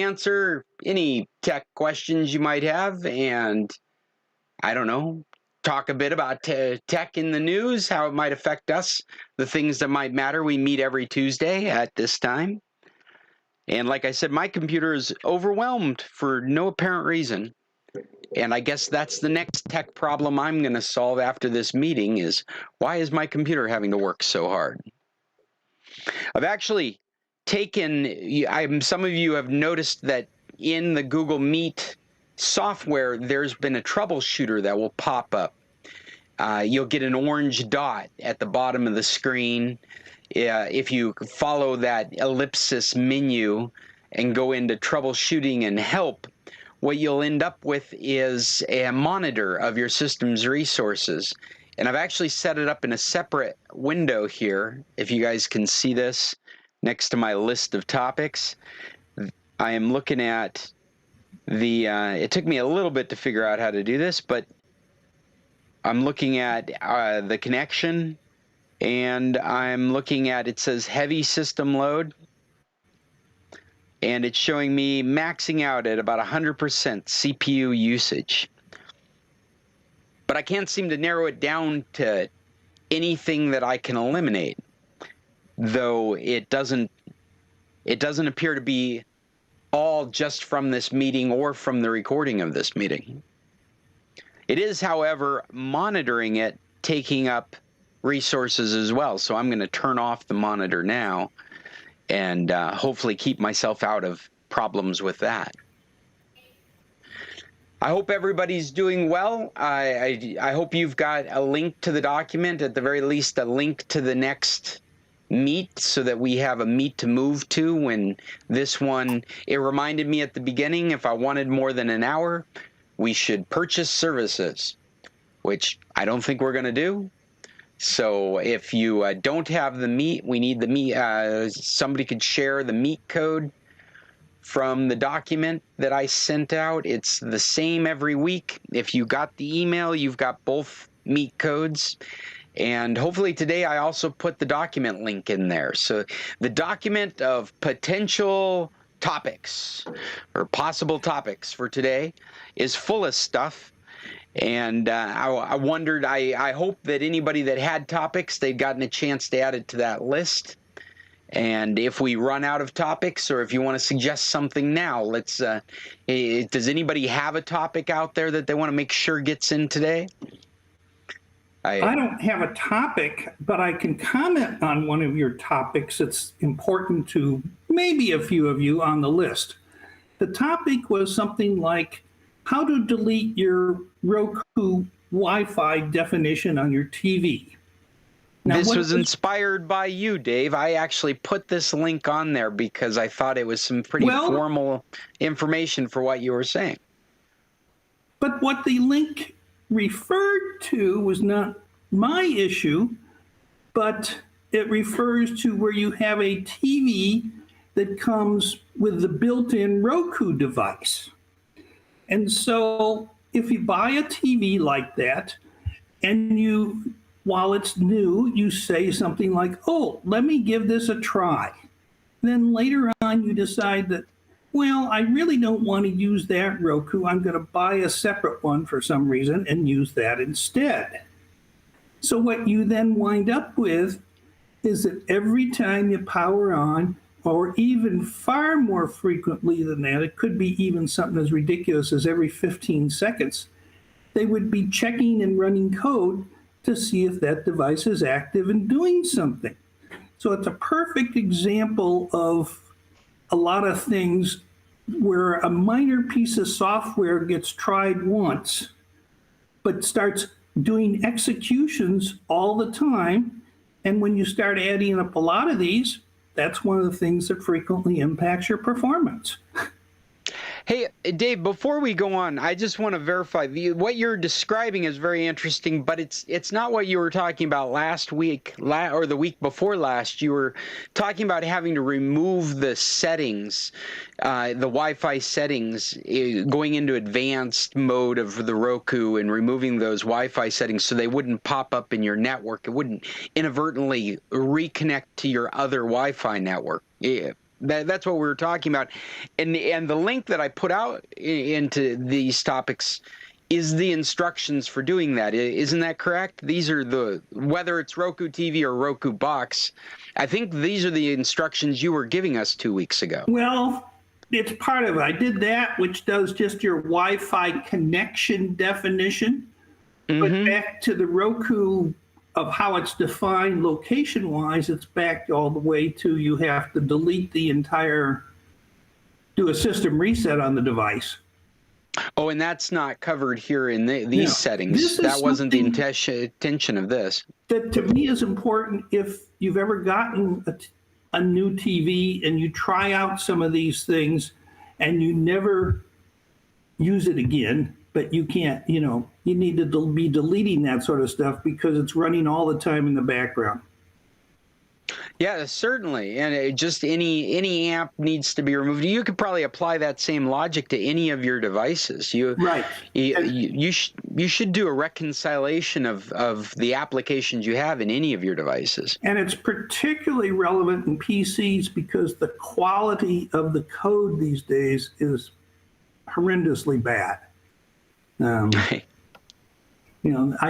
answer any tech questions you might have, and I don't know, talk a bit about tech in the news, how it might affect us, the things that might matter. We meet every Tuesday at this time. And like I said, my computer is overwhelmed for no apparent reason. And I guess that's the next tech problem I'm going to solve after this meeting is, why is my computer having to work so hard? I've actually taken, some of you have noticed that in the Google Meet software, there's been a troubleshooter that will pop up. You'll get an orange dot at the bottom of the screen. If you follow that ellipsis menu and go into troubleshooting and help, what you'll end up with is a monitor of your system's resources. And I've actually set it up in a separate window here, if you guys can see this, next to my list of topics. I am looking at it took me a little bit to figure out how to do this, but I'm looking at the connection, and I'm looking at, it says heavy system load, and it's showing me maxing out at about 100% CPU usage. But I can't seem to narrow it down to anything that I can eliminate, though it doesn't appear to be all just from this meeting or from the recording of this meeting. It is, however, monitoring it, taking up resources as well. So I'm going to turn off the monitor now and hopefully keep myself out of problems with that. I hope everybody's doing well. I hope you've got a link to the document, at the very least a link to the next meet, so that we have a meet to move to when this one, it reminded me at the beginning, if I wanted more than an hour, we should purchase services, which I don't think we're going to do. So if you don't have the meet, we need the meet. Somebody could share the meet code from the document that I sent out. It's the same every week. If you got the email, you've got both meet codes. And hopefully today I also put the document link in there. So the document of potential topics or possible topics for today is full of stuff. And I wondered, I hope that anybody that had topics, they'd gotten a chance to add it to that list. And if we run out of topics, or if you want to suggest something now, let's, does anybody have a topic out there that they want to make sure gets in today? I don't have a topic, but I can comment on one of your topics that's important to maybe a few of you on the list. The topic was something like how to delete your Roku Wi-Fi definition on your TV. Now, this was inspired by you, Dave. I actually put this link on there because I thought it was some pretty formal information for what you were saying. But what the link referred to was not my issue, but it refers to where you have a TV that comes with the built-in Roku device. And so if you buy a TV like that, and you, while it's new, you say something like, oh, let me give this a try. Then later on you decide that, well, I really don't want to use that Roku. I'm going to buy a separate one for some reason and use that instead. So what you then wind up with is that every time you power on, or even far more frequently than that, it could be even something as ridiculous as every 15 seconds, they would be checking and running code to see if that device is active and doing something. So it's a perfect example of a lot of things where a minor piece of software gets tried once, but starts doing executions all the time. And when you start adding up a lot of these, that's one of the things that frequently impacts your performance. Hey, Dave, before we go on, I just want to verify what you're describing is very interesting, but it's not what you were talking about last week or the week before last. You were talking about having to remove the settings, the Wi-Fi settings, going into advanced mode of the Roku and removing those Wi-Fi settings so they wouldn't pop up in your network. It wouldn't inadvertently reconnect to your other Wi-Fi network. That's what we were talking about, and the link that I put out into these topics is the instructions for doing that. Isn't that correct? These are whether it's Roku TV or Roku Box. I think these are the instructions you were giving us 2 weeks ago. Well, it's part of it. I did that, which does just your Wi-Fi connection definition. But back to the Roku of how it's defined location-wise, it's back all the way to you have to delete the entire, do a system reset on the device. Oh, and that's not covered here in these settings. That wasn't the intention of this. That to me is important if you've ever gotten a new TV and you try out some of these things and you never use it again, but you can't, you need to be deleting that sort of stuff because it's running all the time in the background. Yeah, certainly. And just any app needs to be removed. You could probably apply that same logic to any of your devices. Right. You should do a reconciliation of the applications you have in any of your devices. And it's particularly relevant in PCs because the quality of the code these days is horrendously bad. I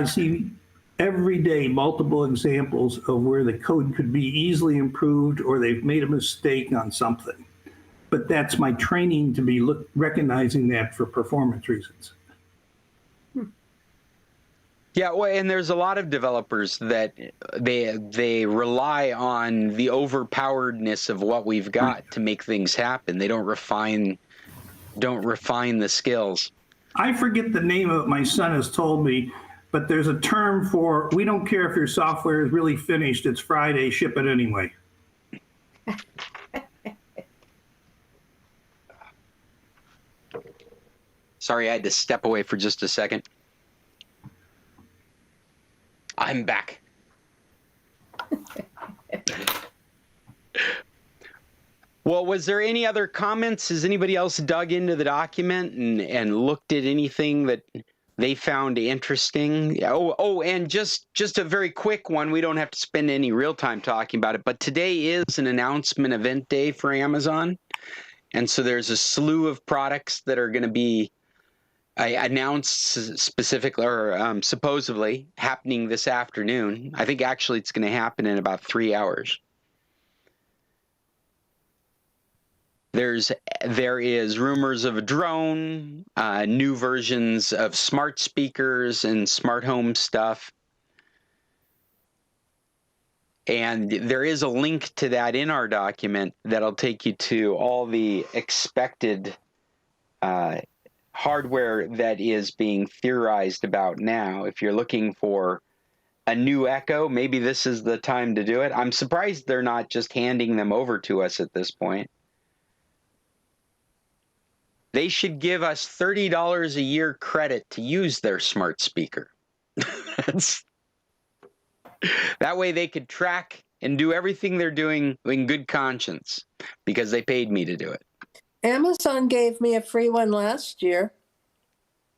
see every day multiple examples of where the code could be easily improved or they've made a mistake on something. But that's my training to be recognizing that for performance reasons. Yeah, well, and there's a lot of developers that they rely on the overpoweredness of what we've got to make things happen. They don't refine the skills. I forget the name of it. My son has told me, but there's a term for, we don't care if your software is really finished, it's Friday, ship it anyway. Sorry, I had to step away for just a second. I'm back. Well, was there any other comments? Has anybody else dug into the document and looked at anything that they found interesting? Oh, and just a very quick one. We don't have to spend any real time talking about it, but today is an announcement event day for Amazon. And so there's a slew of products that are going to be announced specifically or supposedly happening this afternoon. I think actually it's going to happen in about 3 hours. There is rumors of a drone, new versions of smart speakers and smart home stuff. And there is a link to that in our document that'll take you to all the expected hardware that is being theorized about now. If you're looking for a new Echo, maybe this is the time to do it. I'm surprised they're not just handing them over to us at this point. They should give us $30 a year credit to use their smart speaker. That way they could track and do everything they're doing in good conscience because they paid me to do it. Amazon gave me a free one last year.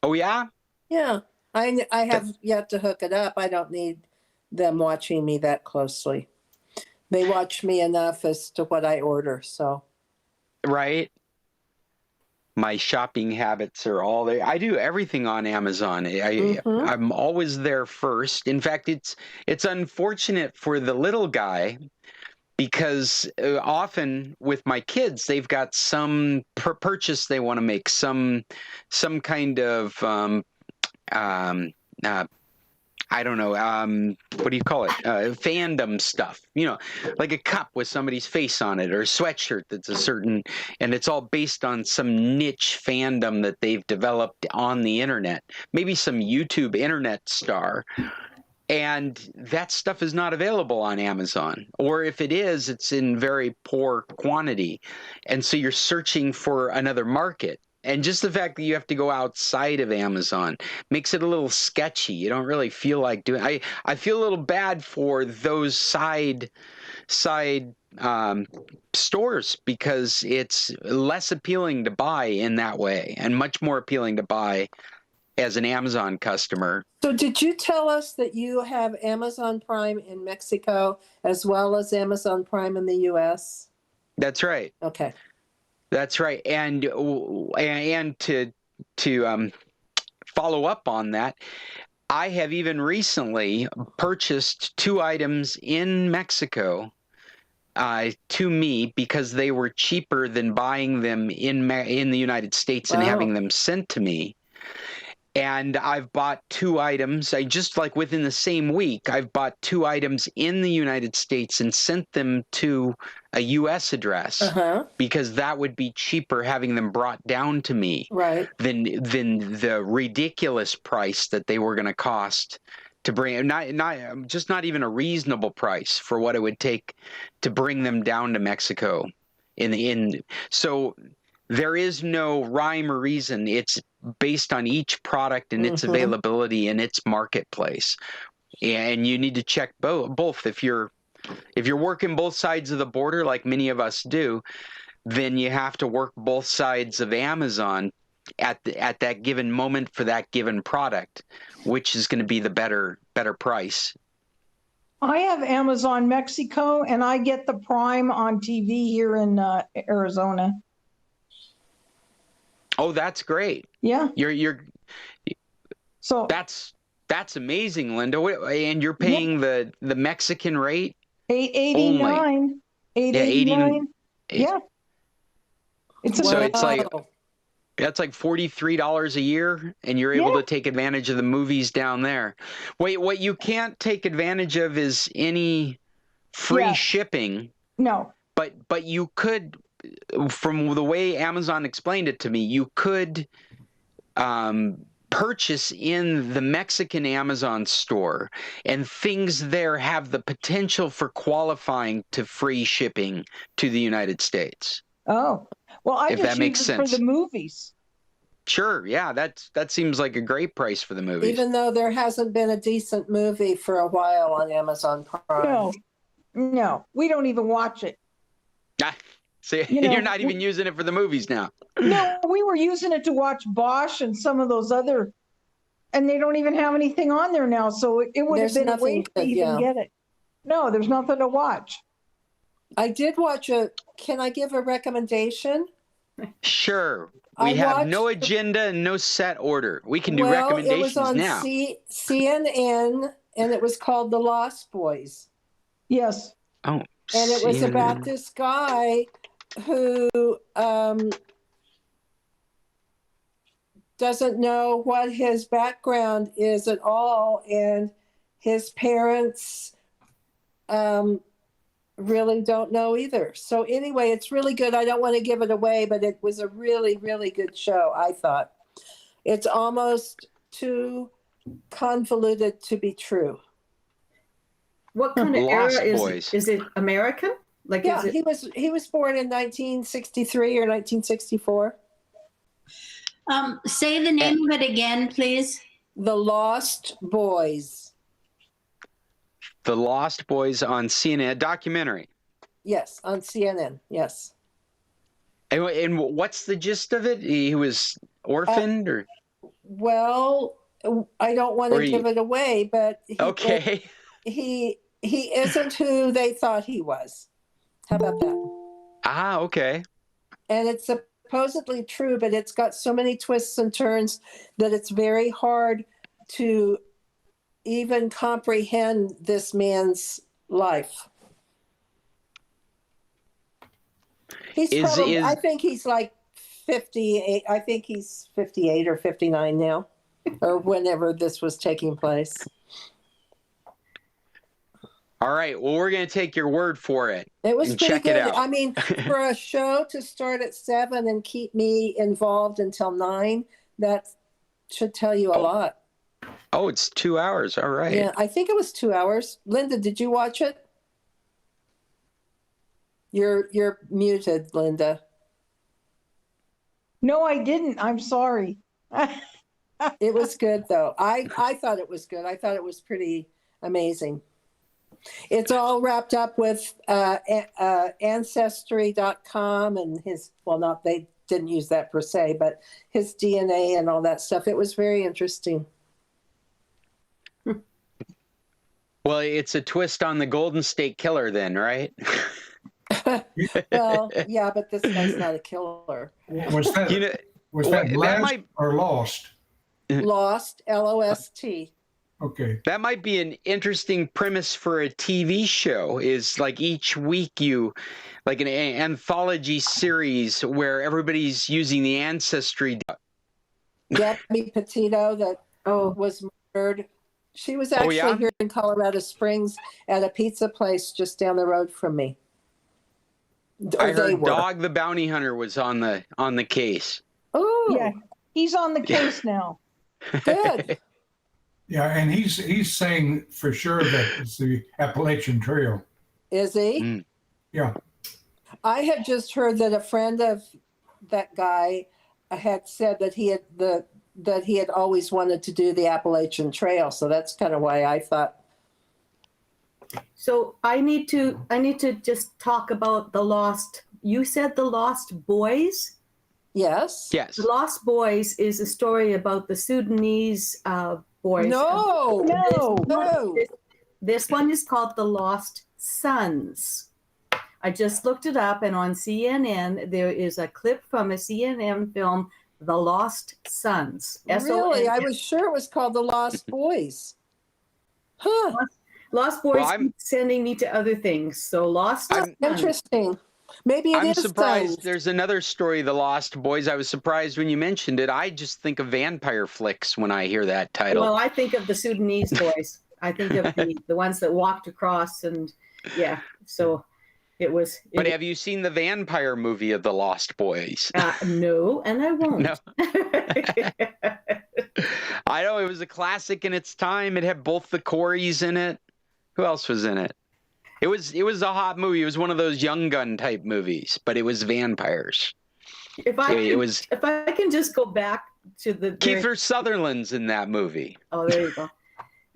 Oh, yeah? Yeah. I have yet to hook it up. I don't need them watching me that closely. They watch me enough as to what I order, so. Right. My shopping habits are all there. I do everything on Amazon. I'm always there first. In fact, it's unfortunate for the little guy because often with my kids, they've got some purchase they want to make, some kind of I don't know, what do you call it? Fandom stuff, like a cup with somebody's face on it or a sweatshirt that's a certain, and it's all based on some niche fandom that they've developed on the internet, maybe some YouTube internet star. And that stuff is not available on Amazon. Or if it is, it's in very poor quantity. And so you're searching for another market. And just the fact that you have to go outside of Amazon makes it a little sketchy. You don't really feel like doing. I feel a little bad for those side stores because it's less appealing to buy in that way and much more appealing to buy as an Amazon customer. So did you tell us that you have Amazon Prime in Mexico as well as Amazon Prime in the U.S.? That's right. Okay. That's right. And to follow up on that, I have even recently purchased 2 items in Mexico to me because they were cheaper than buying them in the United States and having Wow. them sent to me. And I've bought 2 items. I just like within the same week, I've bought 2 items in the United States and sent them to a U.S. address Uh-huh. because that would be cheaper having them brought down to me Right. than the ridiculous price that they were going to cost to bring. Not even a reasonable price for what it would take to bring them down to Mexico. So there is no rhyme or reason. It's based on each product and its availability in its marketplace. And you need to check both. If you're working both sides of the border, like many of us do, then you have to work both sides of Amazon at that given moment for that given product, which is going to be the better price. I have Amazon Mexico, and I get the Prime on TV here in Arizona. Oh, that's great. Yeah. So that's amazing, Linda. And you're paying the Mexican rate? $8.89. $8.89. Yeah. That's like $43 a year, and you're able to take advantage of the movies down there. Wait, what you can't take advantage of is any free shipping. No. But you could, from the way Amazon explained it to me, you could purchase in the Mexican Amazon store, and things there have the potential for qualifying to free shipping to the United States. Oh, well, I if just that makes use it sense. for the movies. Sure, yeah, that seems like a great price for the movies. Even though there hasn't been a decent movie for a while on Amazon Prime. No, we don't even watch it. So you're not even using it for the movies now. No, we were using it to watch Bosch and some of those other, and they don't even have anything on there now. So it would have been a waste to even get it. No, there's nothing to watch. I did watch can I give a recommendation? Sure. We have no agenda and no set order. We can do recommendations now. It was on CNN, and it was called The Lost Boys. Yes. Oh, and it was about this guy who doesn't know what his background is at all, and his parents really don't know either. So anyway, it's really good. I don't want to give it away, but it was a really, really good show, I thought. It's almost too convoluted to be true. What kind of era is it? American? Like, yeah, he was born in 1963 or 1964. Say the name of it again, please. The Lost Boys. The Lost Boys on CNN, documentary. Yes, on CNN. Yes. And what's the gist of it? He was orphaned, or? Well, I don't want to give it away, but he isn't who they thought he was. How about that? Ah, okay. And it's supposedly true, but it's got so many twists and turns that it's very hard to even comprehend this man's life. I think he's like 58. I think he's 58 or 59 now, or whenever this was taking place. All right. Well, we're going to take your word for it. It was pretty check good. It out. I mean, for a show to start at 7 and keep me involved until 9, that should tell you a lot. Oh, it's 2 hours. All right. Yeah, I think it was 2 hours. Linda, did you watch it? You're muted, Linda. No, I didn't. I'm sorry. It was good, though. I thought it was good. I thought it was pretty amazing. It's all wrapped up with Ancestry.com and they didn't use that per se, but his DNA and all that stuff. It was very interesting. Well, it's a twist on the Golden State Killer then, right? Well, yeah, but this guy's not a killer. Was that, You know, was that that last might or lost? Lost, L-O-S-T. Okay. that might be an interesting premise for a TV show. Is like each week you, like an anthology series where everybody's using the ancestry. Gabby Petito that was murdered. She was actually here in Colorado Springs at a pizza place just down the road from me. I heard Dog the Bounty Hunter was on the case. Oh, yeah, he's on the case now. Good. Yeah, and he's saying for sure that it's the Appalachian Trail. Is he? Mm. Yeah. I had just heard that a friend of that guy had said that he had always wanted to do the Appalachian Trail, so that's kind of why I thought. So I need to just talk about the Lost. You said the Lost Boys? Yes. Yes. The Lost Boys is a story about the Sudanese boys. No. This one is called The Lost Sons. I just looked it up, and on CNN there is a clip from a CNN film, The Lost Sons. Really? I was sure it was called The Lost Boys. Huh. Lost Boys keep sending me to other things. So Lost Sons. Interesting. Maybe I'm is surprised. Sons. There's another story, The Lost Boys. I was surprised when you mentioned it. I just think of vampire flicks when I hear that title. Well, I think of the Sudanese boys. I think of the ones that walked across, and yeah. So it was. But have you seen the vampire movie of The Lost Boys? No, and I won't. No. I know, it was a classic in its time. It had both the Coreys in it. Who else was in it? It was a hot movie. It was one of those Young Gun type movies, but it was vampires. If I can just go back to the Kiefer Sutherland's in that movie. Oh, there you go.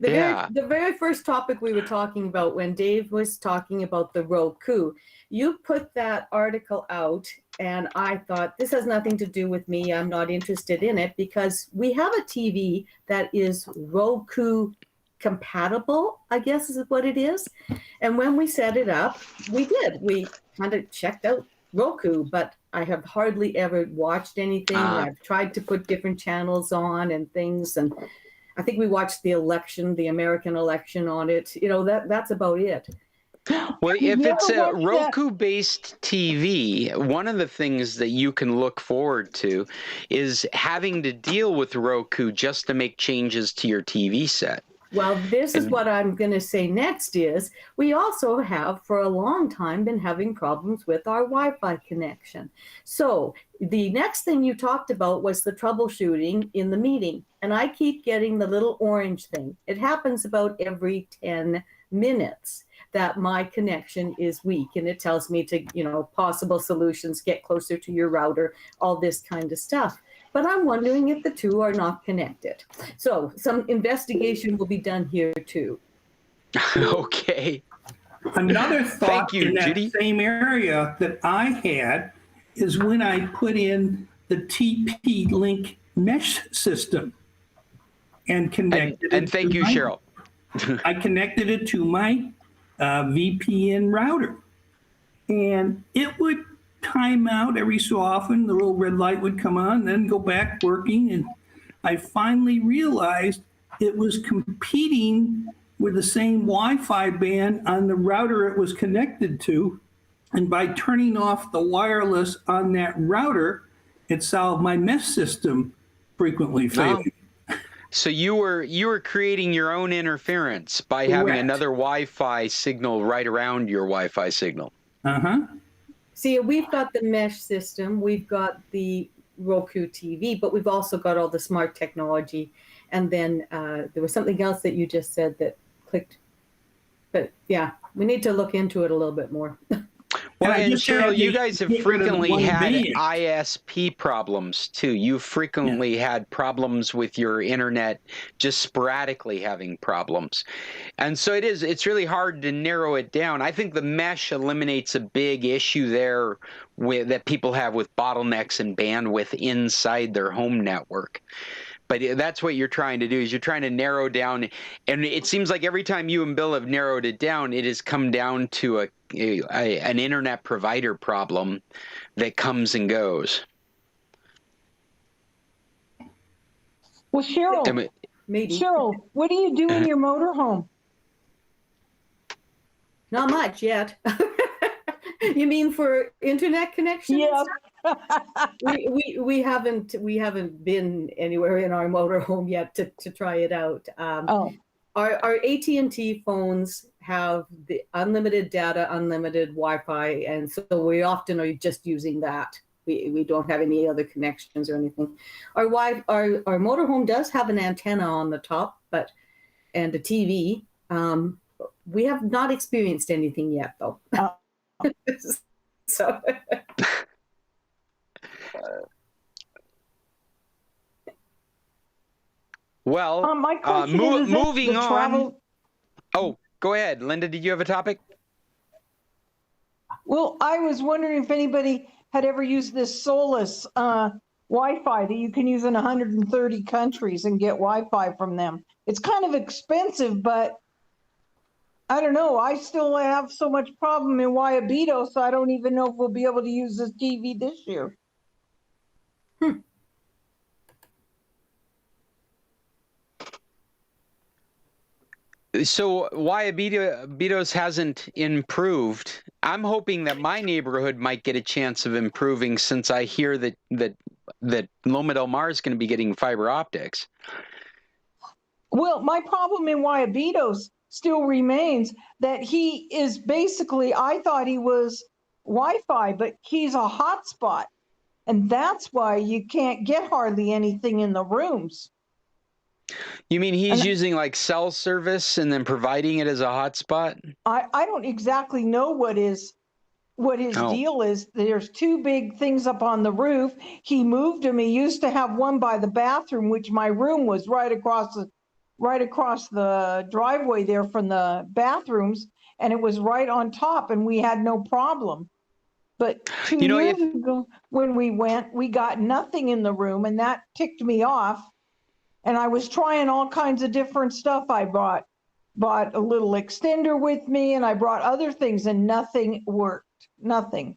The very first topic we were talking about when Dave was talking about the Roku, you put that article out, and I thought, this has nothing to do with me. I'm not interested in it, because we have a TV that is Roku compatible, I guess is what it is. And when we set it up, we kind of checked out Roku, but I have hardly ever watched anything. I've tried to put different channels on and things, and I think we watched the American election on it. That's about it. Well, if it's a Roku-based TV, one of the things that you can look forward to is having to deal with Roku just to make changes to your TV set. Well, this is what I'm going to say next is we also have for a long time been having problems with our Wi-Fi connection. So the next thing you talked about was the troubleshooting in the meeting. And I keep getting the little orange thing. It happens about every 10 minutes that my connection is weak. And it tells me to, possible solutions, get closer to your router, all this kind of stuff. But I'm wondering if the two are not connected. So some investigation will be done here too. Okay. Another thought in that same area that I had is when I put in the TP-Link mesh system and connected and thank you, Cheryl. I connected it to my VPN router, and it would time out every so often. The little red light would come on, then go back working. And I finally realized it was competing with the same Wi-Fi band on the router it was connected to. And by turning off the wireless on that router, it solved my mesh system frequently failing. So you were creating your own interference by having another Wi-Fi signal right around your Wi-Fi signal. Uh-huh. See, we've got the mesh system, we've got the Roku TV, but we've also got all the smart technology. And then there was something else that you just said that clicked. But yeah, we need to look into it a little bit more. Well, and Cheryl, you guys have frequently had ISP problems too. You've frequently had problems with your internet, just sporadically having problems. And so it's really hard to narrow it down. I think the mesh eliminates a big issue there that people have with bottlenecks and bandwidth inside their home network. But that's what you're trying to do, is you're trying to narrow down. And it seems like every time you and Bill have narrowed it down, it has come down to an internet provider problem that comes and goes. Well, Cheryl, Maybe. Cheryl, what do you do in your motorhome? Not much yet. You mean for internet connections? Yes. we haven't been anywhere in our motorhome yet to try it out. Our AT&T phones have the unlimited data, unlimited Wi-Fi, and so we often are just using that. We don't have any other connections or anything. Our motorhome does have an antenna on the top, and a TV. We have not experienced anything yet, though. So. Well, my question is moving on. Oh, go ahead, Linda. Did you have a topic? Well, I was wondering if anybody had ever used this Solus Wi-Fi that you can use in 130 countries and get Wi-Fi from them. It's kind of expensive, but I don't know. I still have so much problem in Waiabito, so I don't even know if we'll be able to use this TV this year. So Waiabitos hasn't improved. I'm hoping that my neighborhood might get a chance of improving, since I hear that Loma Del Mar is going to be getting fiber optics. Well, my problem in Waiabitos still remains that he is basically, I thought he was Wi-Fi, but he's a hotspot. And that's why you can't get hardly anything in the rooms. You mean he's using like cell service and then providing it as a hotspot? I don't exactly know what his deal is. There's two big things up on the roof. He moved them. He used to have one by the bathroom, which my room was right across the driveway there from the bathrooms, and it was right on top, and we had no problem. But 2 years ago, when we went, we got nothing in the room, and that ticked me off. And I was trying all kinds of different stuff. I bought a little extender with me, and I brought other things, and nothing worked. Nothing.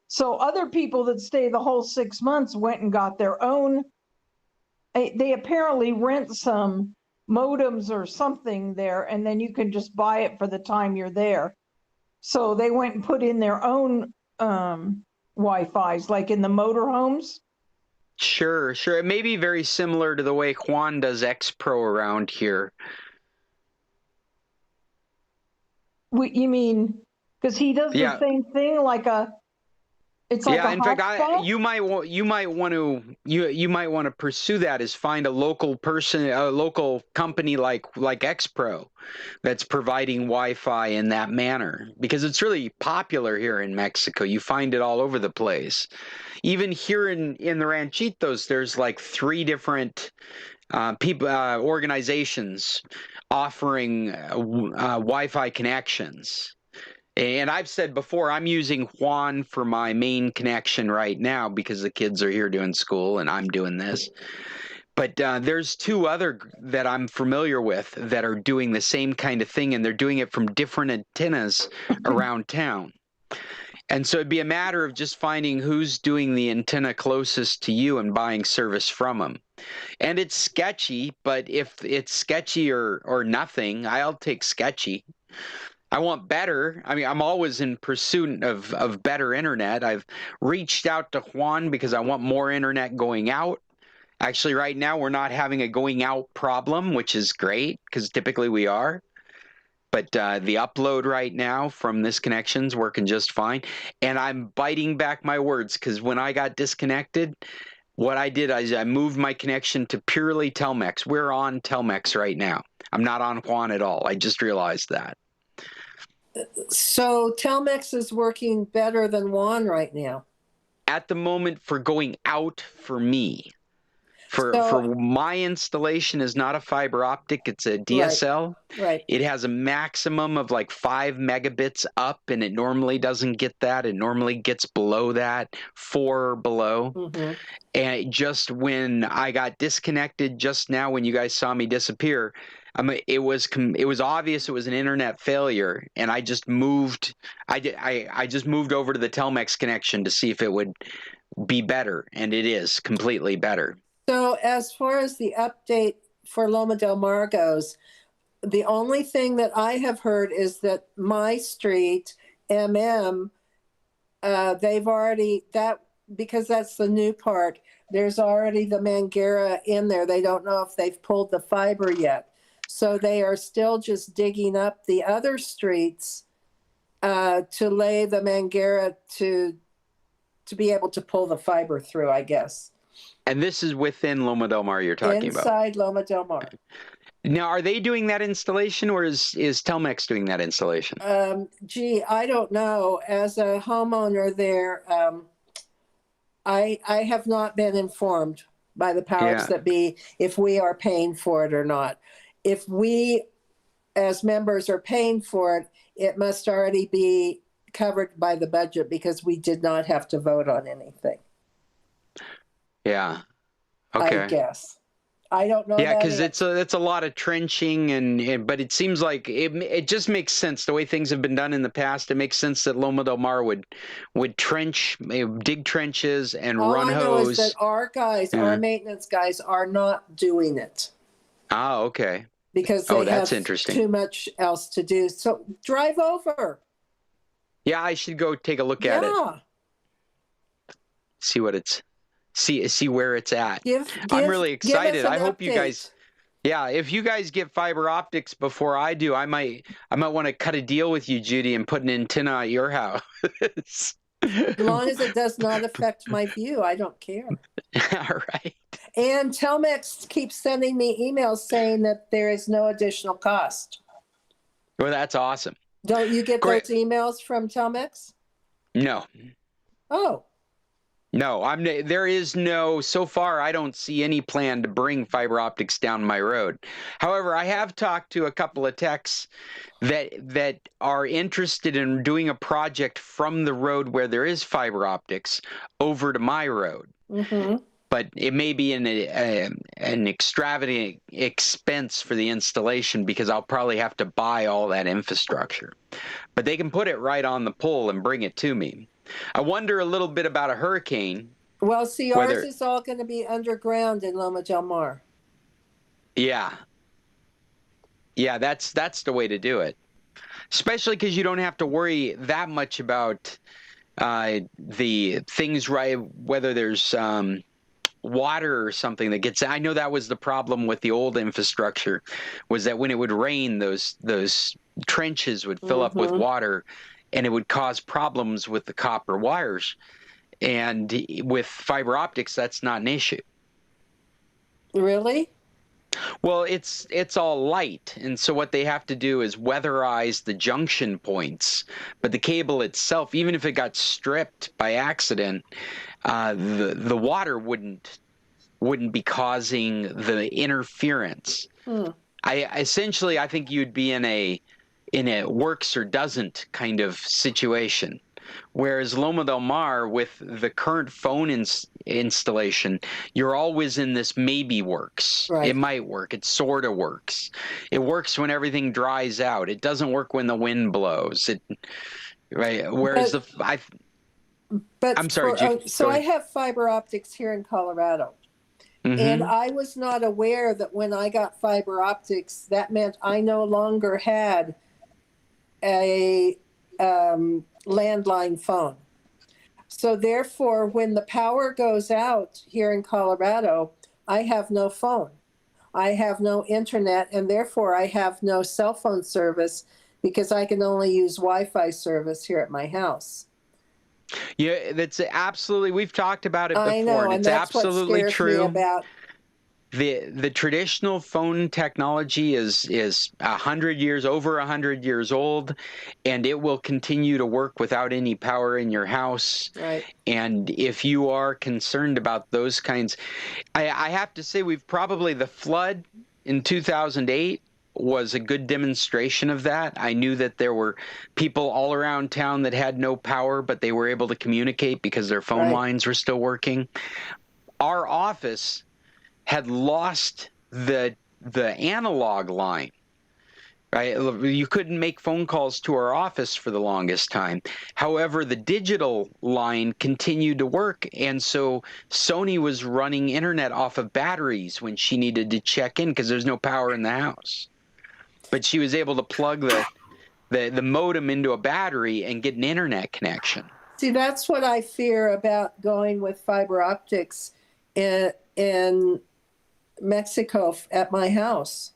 So other people that stay the whole 6 months went and got their own. They apparently rent some modems or something there, and then you can just buy it for the time you're there. So they went and put in their own Wi-Fis, like in the motorhomes. Sure. It may be very similar to the way Juan does X-Pro around here. You mean because he does the same thing, like it's like a in fact, you might want to pursue that, is find a local person, a local company like X-Pro that's providing Wi-Fi in that manner, because it's really popular here in Mexico. You find it all over the place. Even here in the Ranchitos, there's like 3 different organizations offering Wi-Fi connections. And I've said before, I'm using Juan for my main connection right now because the kids are here doing school and I'm doing this. But there's 2 other that I'm familiar with that are doing the same kind of thing, and they're doing it from different antennas around town. And so it'd be a matter of just finding who's doing the antenna closest to you and buying service from them. And it's sketchy, but if it's sketchy or nothing, I'll take sketchy. I want better. I mean, I'm always in pursuit of better internet. I've reached out to Juan because I want more internet going out. Actually, right now, we're not having a going out problem, which is great because typically we are. But the upload right now from this connection's working just fine. And I'm biting back my words, because when I got disconnected, what I did is I moved my connection to purely Telmex. We're on Telmex right now. I'm not on Juan at all. I just realized that. So Telmex is working better than Juan right now? At the moment, for going out for me. For my installation is not a fiber optic, it's a DSL. Right. It has a maximum of like 5 megabits up, and it normally doesn't get that. It normally gets below that, 4 or below. Mm-hmm. And just when I got disconnected just now, when you guys saw me disappear, it was obvious it was an internet failure, and I just moved. I just moved over to the Telmex connection to see if it would be better, and it is completely better. So as far as the update for Loma Del Mar goes, the only thing that I have heard is that my street, MM, they've already, because that's the new part, there's already the Mangera in there. They don't know if they've pulled the fiber yet. So they are still just digging up the other streets to lay the Mangera to be able to pull the fiber through, I guess. And this is within Loma Del Mar you're talking about? Inside Loma Del Mar. Now, are they doing that installation, or is Telmex doing that installation? Gee, I don't know. As a homeowner there, I have not been informed by the powers that be if we are paying for it or not. If we, as members, are paying for it, it must already be covered by the budget because we did not have to vote on anything. Yeah. Okay. I guess. I don't know. Yeah, because it's a lot of trenching, but it seems like it just makes sense the way things have been done in the past. It makes sense that Loma Del Mar would trench, dig trenches, and run hose. All I know is that our guys, our maintenance guys, are not doing it. Oh, okay. Because they have too much else to do. So drive over. Yeah, I should go take a look at it. See what it's. See where it's at. I'm really excited. I hope you guys. Yeah, if you guys get fiber optics before I do, I might want to cut a deal with you, Judy, and put an antenna at your house. As long as it does not affect my view, I don't care. All right. And Telmex keeps sending me emails saying that there is no additional cost. Well, that's awesome. Don't you get those emails from Telmex? No. Oh. No, there is no, so far I don't see any plan to bring fiber optics down my road. However, I have talked to a couple of techs that are interested in doing a project from the road where there is fiber optics over to my road. Mm-hmm. But it may be an extravagant expense for the installation because I'll probably have to buy all that infrastructure. But they can put it right on the pole and bring it to me. I wonder a little bit about a hurricane. Well, see, ours is all going to be underground in Loma Del Mar. Yeah. Yeah, that's the way to do it. Especially because you don't have to worry that much about the things, right, whether there's water or something that gets. I know that was the problem with the old infrastructure, was that when it would rain, those trenches would fill up with water. And it would cause problems with the copper wires. And with fiber optics, that's not an issue. Really? Well, it's all light. And so what they have to do is weatherize the junction points. But the cable itself, even if it got stripped by accident, the water wouldn't be causing the interference. I think you'd be in a works or doesn't kind of situation. Whereas Loma Del Mar, with the current phone installation, you're always in this maybe works. Right. It might work. It sort of works. It works when everything dries out. It doesn't work when the wind blows. Right. Whereas I'm sorry. So I have fiber optics here in Colorado. Mm-hmm. And I was not aware that when I got fiber optics, that meant I no longer had a landline phone. So therefore, when the power goes out here in Colorado, I have no phone. I have no internet, and therefore I have no cell phone service because I can only use Wi-Fi service here at my house. Yeah, that's absolutely. We've talked about it before. I know, and it's that's absolutely what scares true. Me about the traditional phone technology is 100 years, over 100 years old, and it will continue to work without any power in your house. Right. And if you are concerned about those kinds, I have to say the flood in 2008 was a good demonstration of that. I knew that there were people all around town that had no power, but they were able to communicate because their phone lines were still working. Our office had lost the analog line. Right? You couldn't make phone calls to our office for the longest time. However, the digital line continued to work, and so Sony was running internet off of batteries when she needed to check in because there's no power in the house. But she was able to plug the modem into a battery and get an internet connection. See, that's what I fear about going with fiber optics in Mexico at my house.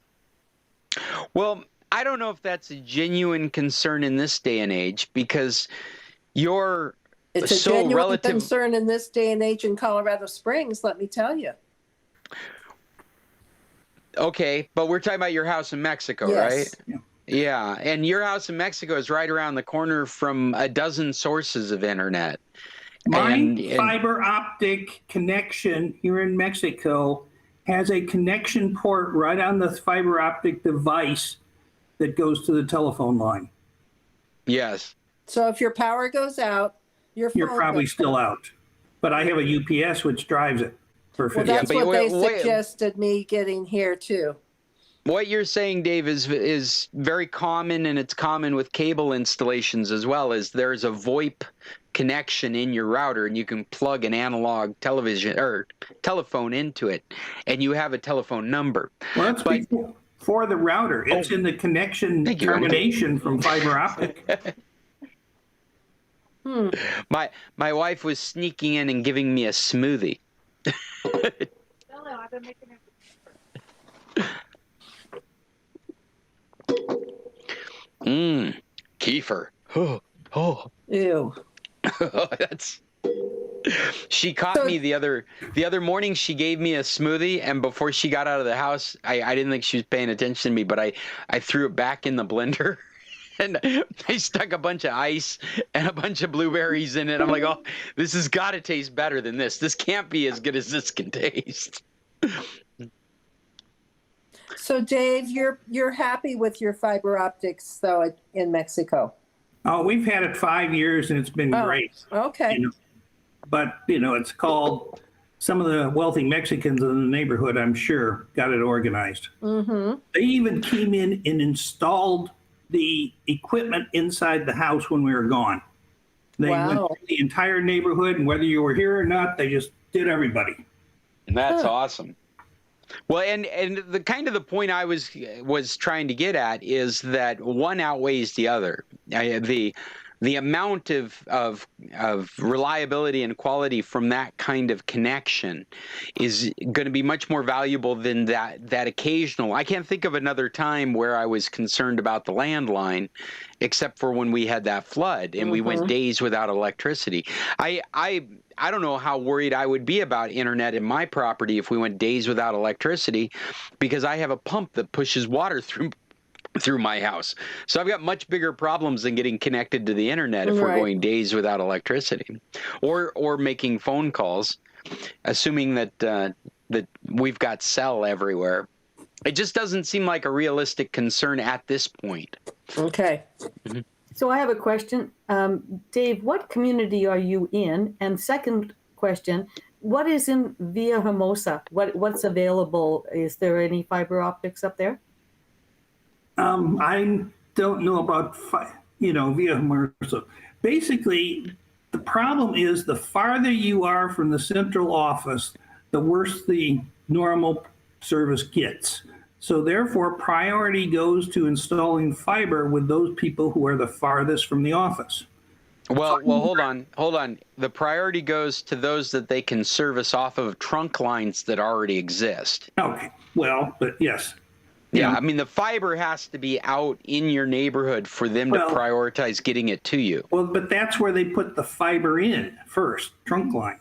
Well, I don't know if that's a genuine concern in this day and age, because it's a genuine concern in this day and age in Colorado Springs, let me tell you. Okay, but we're talking about your house in Mexico, right? Yeah, and your house in Mexico is right around the corner from a dozen sources of internet. My fiber optic connection here in Mexico has a connection port right on the fiber optic device that goes to the telephone line. Yes. So if your power goes out, you're probably still out. But I have a UPS which drives it. Perfect. Well, that's what they suggested me getting here too. What you're saying, Dave, is very common, and it's common with cable installations as well. Is there's a VoIP connection in your router, and you can plug an analog television or telephone into it, and you have a telephone number. Well, that's for the router. It's in the connection termination from fiber optic. My wife was sneaking in and giving me a smoothie. I've been making it. Kefir. Ew. She caught me the other morning. She gave me a smoothie, and before she got out of the house, I didn't think she was paying attention to me, but I threw it back in the blender. And I stuck a bunch of ice and a bunch of blueberries in it. I'm like, oh, this has got to taste better than this. This can't be as good as this can taste. So, Dave, you're happy with your fiber optics, though, in Mexico? Oh, we've had it 5 years, and it's been great. Okay. But, it's called, some of the wealthy Mexicans in the neighborhood, I'm sure, got it organized. Mm-hmm. They even came in and installed the equipment inside the house when we were gone. They went through the entire neighborhood, and whether you were here or not, they just did everybody. And that's awesome. Well, and the kind of the point I was trying to get at is that one outweighs the other. The amount of reliability and quality from that kind of connection is going to be much more valuable than that occasional. I can't think of another time where I was concerned about the landline, except for when we had that flood and we went days without electricity. I don't know how worried I would be about internet in my property if we went days without electricity, because I have a pump that pushes water through my house. So I've got much bigger problems than getting connected to the internet if we're going days without electricity, or making phone calls, assuming that we've got cell everywhere. It just doesn't seem like a realistic concern at this point. Okay. Mm-hmm. So I have a question. Dave, what community are you in? And second question, what is in Villahermosa? What's available? Is there any fiber optics up there? I don't know about, Villahermosa. Basically, the problem is the farther you are from the central office, the worse the normal service gets. So therefore, priority goes to installing fiber with those people who are the farthest from the office. Well, hold on. The priority goes to those that they can service off of trunk lines that already exist. Okay. Well, but yes. Yeah, I mean, the fiber has to be out in your neighborhood for them to prioritize getting it to you. Well, but that's where they put the fiber in first. Trunk line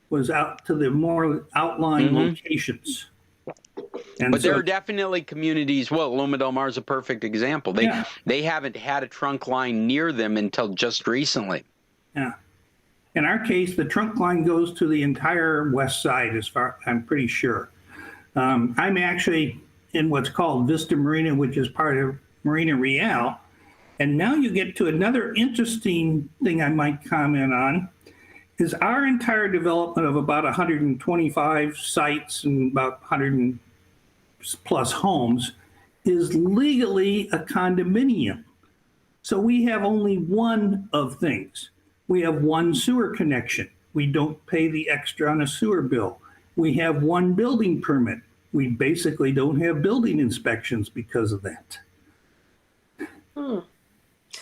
was out to the more outlying locations. And but so, there are definitely communities. Well, Loma Del Mar is a perfect example. They haven't had a trunk line near them until just recently. yeah. In our case, the trunk line goes to the entire west side, as far I'm pretty sure. I'm actually in what's called Vista Marina, which is part of Marina Real. And now you get to another interesting thing I might comment on, is our entire development of about 125 sites and about 100 plus homes is legally a condominium. So we have only one of things. We have one sewer connection. We don't pay the extra on a sewer bill. We have one building permit. We basically don't have building inspections because of that.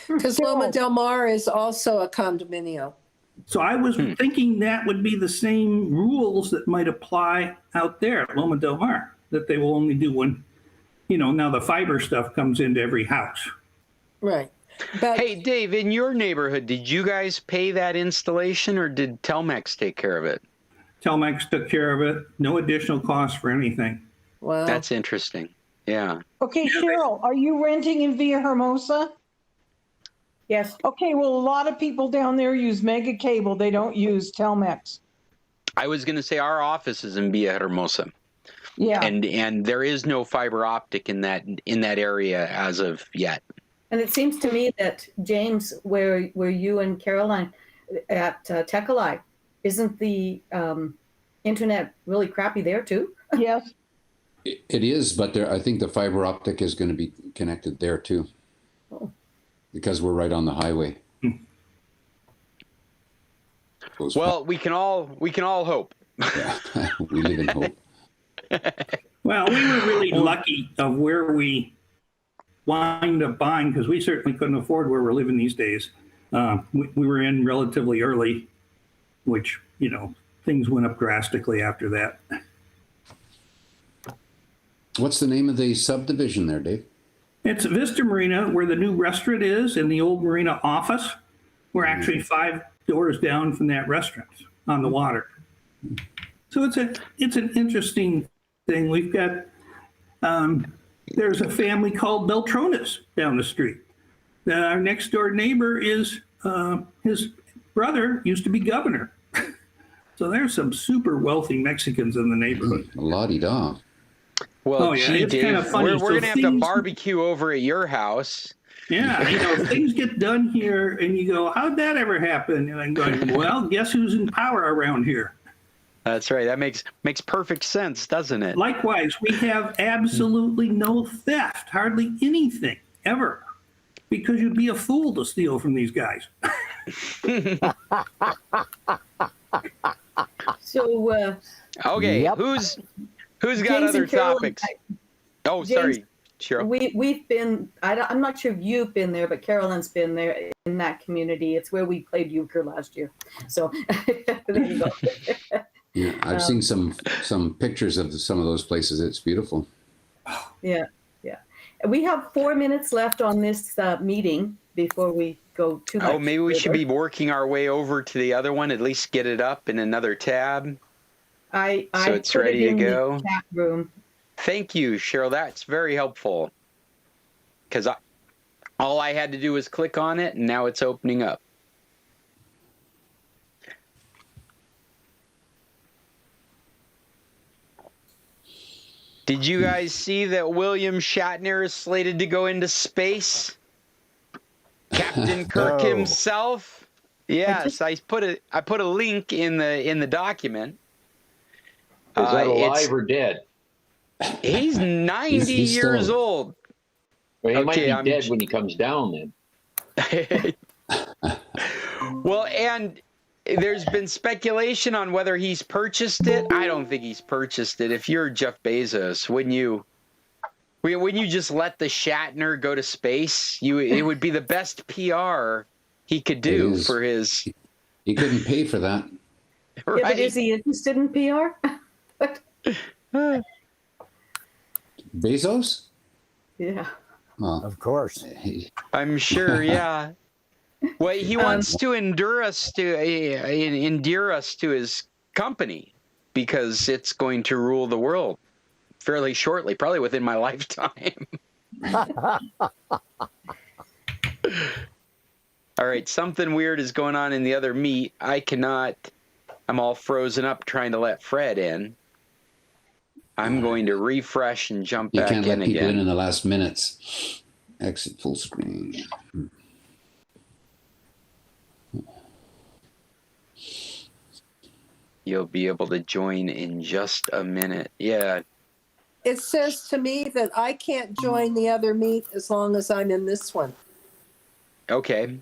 Because Loma Del Mar is also a condominium. So I was thinking that would be the same rules that might apply out there at Loma Del Mar, that they will only do one, now the fiber stuff comes into every house. Right. But Hey, Dave, in your neighborhood, did you guys pay that installation or did Telmex take care of it? Telmex took care of it. No additional cost for anything. wow. That's interesting. Yeah. Okay, Cheryl, are you renting in Villahermosa? Yes. Okay, well, a lot of people down there use Mega Cable. They don't use Telmex. I was going to say our office is in Villahermosa. Yeah. And there is no fiber optic in that area as of yet. And it seems to me that, James, where you and Caroline at Tekalai, isn't the internet really crappy there too? Yes. It is, but I think the fiber optic is going to be connected there too. Oh. Because we're right on the highway. Well, we can all hope. Yeah, we live in hope. Well, we were really lucky of where we wind up buying, because we certainly couldn't afford where we're living these days. We were in relatively early, which, things went up drastically after that. What's the name of the subdivision there, Dave? It's Vista Marina, where the new restaurant is, and the old marina office. We're actually 5 doors down from that restaurant on the water. So it's an interesting thing. We've got, there's a family called Beltronas down the street. Our next door neighbor is, his brother used to be governor. So there's some super wealthy Mexicans in the neighborhood. La-di-da. Well, yeah, gee, it's Dave, kind of funny. we're So going to have to things- barbecue over at your house. Yeah, things get done here, and you go, how'd that ever happen? And I'm going, well, guess who's in power around here? That's right. That makes perfect sense, doesn't it? Likewise, we have absolutely no theft, hardly anything, ever. Because you'd be a fool to steal from these guys. So, Okay, Yep. who's got James other and Carolyn, topics? Oh, James, sorry, Cheryl. we've been, I'm not sure if you've been there, but Carolyn's been there in that community. It's where we played euchre last year. So there you go. Yeah, I've seen some pictures of some of those places. It's beautiful. Yeah. We have 4 minutes left on this meeting before we go too much. Oh, maybe we should further. be working our way over to the other one, at least get it up in another tab. I it's put ready it to in go? the chat room. Thank you, Cheryl. That's very helpful. Because all I had to do was click on it, and now it's opening up. Did you guys see that William Shatner is slated to go into space? Captain Kirk No. himself? Yes, I put a link in the document. Is that it's- alive or dead? He's 90 He's still- years old. Well, he might Okay, be I'm- dead when he comes down then. Well, and there's been speculation on whether he's purchased it. I don't think he's purchased it. If you're Jeff Bezos, wouldn't you just let the Shatner go to space? It would be the best PR he could do for his. He couldn't pay for that. Right? Yeah, but is he interested in PR? Bezos? Yeah. Well, Of course. I'm sure, yeah. Well, he wants to endear us to his company because it's going to rule the world. fairly shortly, probably within my lifetime. All right, something weird is going on in the other meet. I'm all frozen up trying to let Fred in. I'm going to refresh and jump back in again. You can't let people in the last minutes. Exit full screen. You'll be able to join in just a minute. Yeah. It says to me that I can't join the other meet as long as I'm in this one. Okay.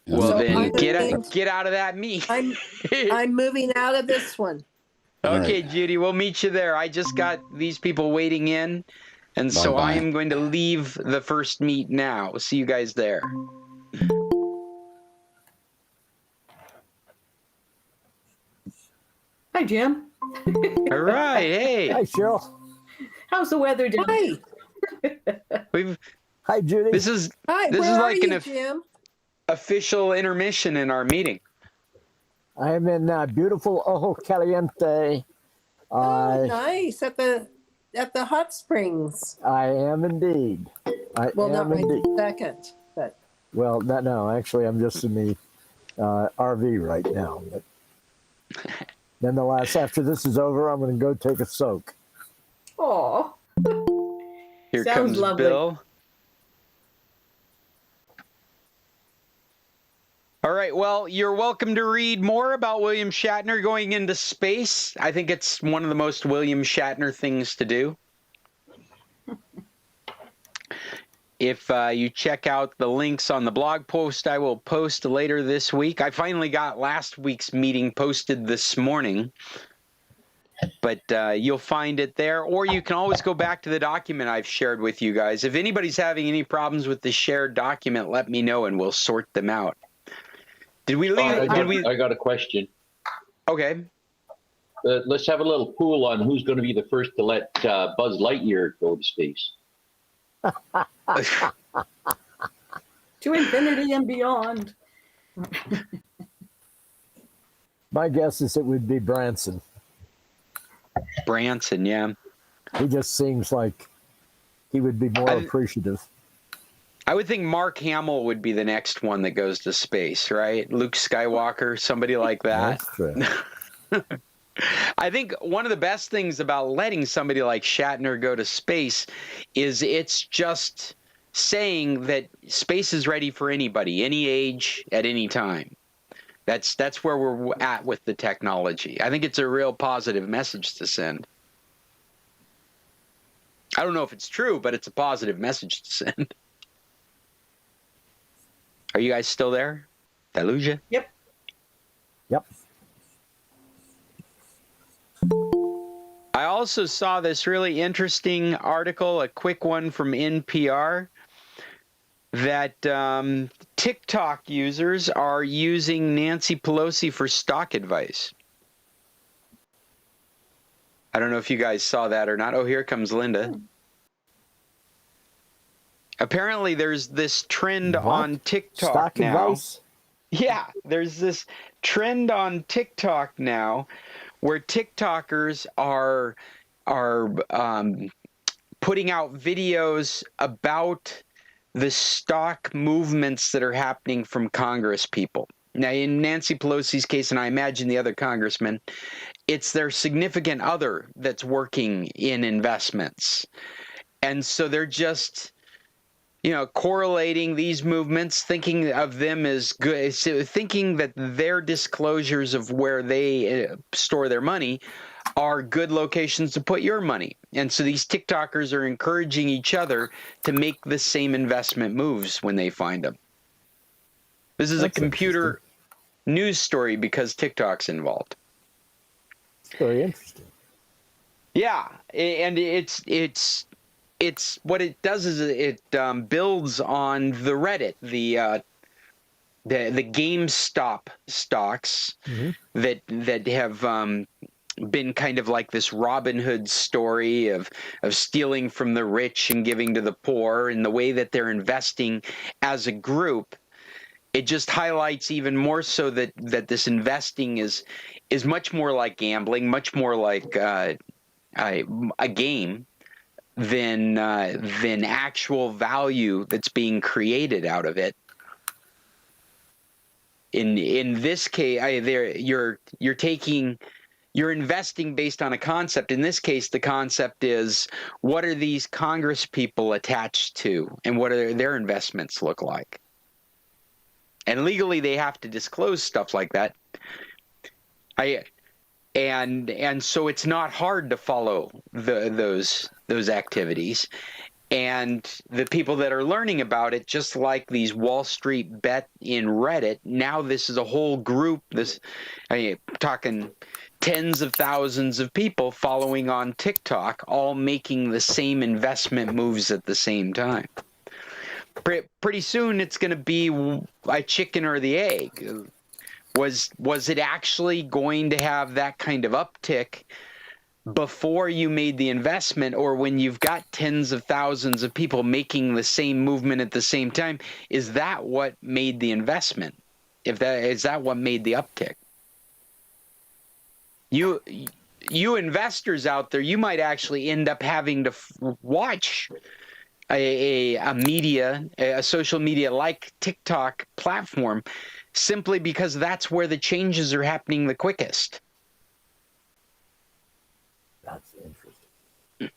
Yeah. Well, So then get out of that meet. I'm moving out of this one. Okay, right. Judy, we'll meet you there. I just got these people waiting in, and so I am going to leave the first meet now. We'll see you guys there. Hi, Jim. All right, hey. Hi, Cheryl. How's the weather down? Hi. Hi, Judy. This is Hi. this Where is are like you, an Jim? official intermission in our meeting. I am in beautiful Ojo Caliente. Oh, nice at the hot springs. I am indeed. Well, not right this second, but well, no. Actually, I'm just in the RV right now. But nonetheless, after this is over, I'm going to go take a soak. Oh, Here sounds comes lovely. Bill. All right, well, you're welcome to read more about William Shatner going into space. I think it's one of the most William Shatner things to do. If you check out the links on the blog post I will post later this week. I finally got last week's meeting posted this morning, but you'll find it there. Or you can always go back to the document I've shared with you guys. If anybody's having any problems with the shared document, let me know and we'll sort them out. Did we leave? I got a question. Okay. Let's have a little pool on who's going to be the first to let Buzz Lightyear go to space. To infinity and beyond. My guess is it would be Branson. Branson, yeah. He just seems like he would be more appreciative. I would think Mark Hamill would be the next one that goes to space, right? Luke Skywalker, somebody like that. That's true. I think one of the best things about letting somebody like Shatner go to space is it's just saying that space is ready for anybody, any age, at any time. That's where we're at with the technology. I think it's a real positive message to send. I don't know if it's true, but it's a positive message to send. Are you guys still there? Did I lose you? Yep. Yep. I also saw this really interesting article, a quick one from NPR, that TikTok users are using Nancy Pelosi for stock advice. I don't know if you guys saw that or not. Oh, here comes Linda. Apparently, there's this trend on TikTok Stock now. advice? Yeah, there's this trend on TikTok now where TikTokers are putting out videos about the stock movements that are happening from Congress people. Now, in Nancy Pelosi's case, and I imagine the other congressmen, it's their significant other that's working in investments. And so they're just, correlating these movements, thinking of them as good, thinking that their disclosures of where they store their money are good locations to put your money. And so these TikTokers are encouraging each other to make the same investment moves when they find them. This is a computer news story because TikTok's involved. Very interesting. Yeah, and it's what it does is it builds on the Reddit, the GameStop stocks that have been kind of like this Robin Hood story of stealing from the rich and giving to the poor, and the way that they're investing as a group. It just highlights even more so that this investing is much more like gambling, much more like a game than actual value that's being created out of it. In this case, you're investing based on a concept. In this case, the concept is, what are these Congress people attached to, and what are their investments look like? And legally, they have to disclose stuff like that. And so it's not hard to follow those activities. And the people that are learning about it, just like these Wall Street bet in Reddit, now this is a whole group. Talking tens of thousands of people following on TikTok, all making the same investment moves at the same time. Pretty soon, it's going to be a chicken or the egg. Was it actually going to have that kind of uptick before you made the investment, or when you've got tens of thousands of people making the same movement at the same time? Is that what made the investment? Is that what made the uptick? You investors out there, you might actually end up having to watch a social media like TikTok platform, simply because that's where the changes are happening the quickest. That's interesting.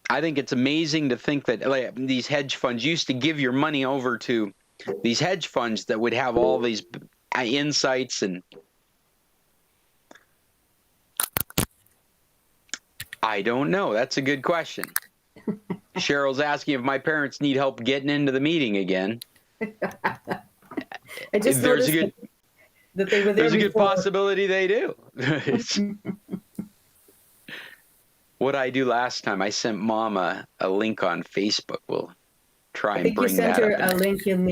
I think it's amazing to think that these hedge funds used to give your money over to these hedge funds that would have all these insights. And I don't know. That's a good question. Cheryl's asking if my parents need help getting into the meeting again. I just noticed that they were there. There's a good before. Possibility they do. What I do last time, I sent Mom a link on Facebook. We'll try and bring that up. I think you sent her a link in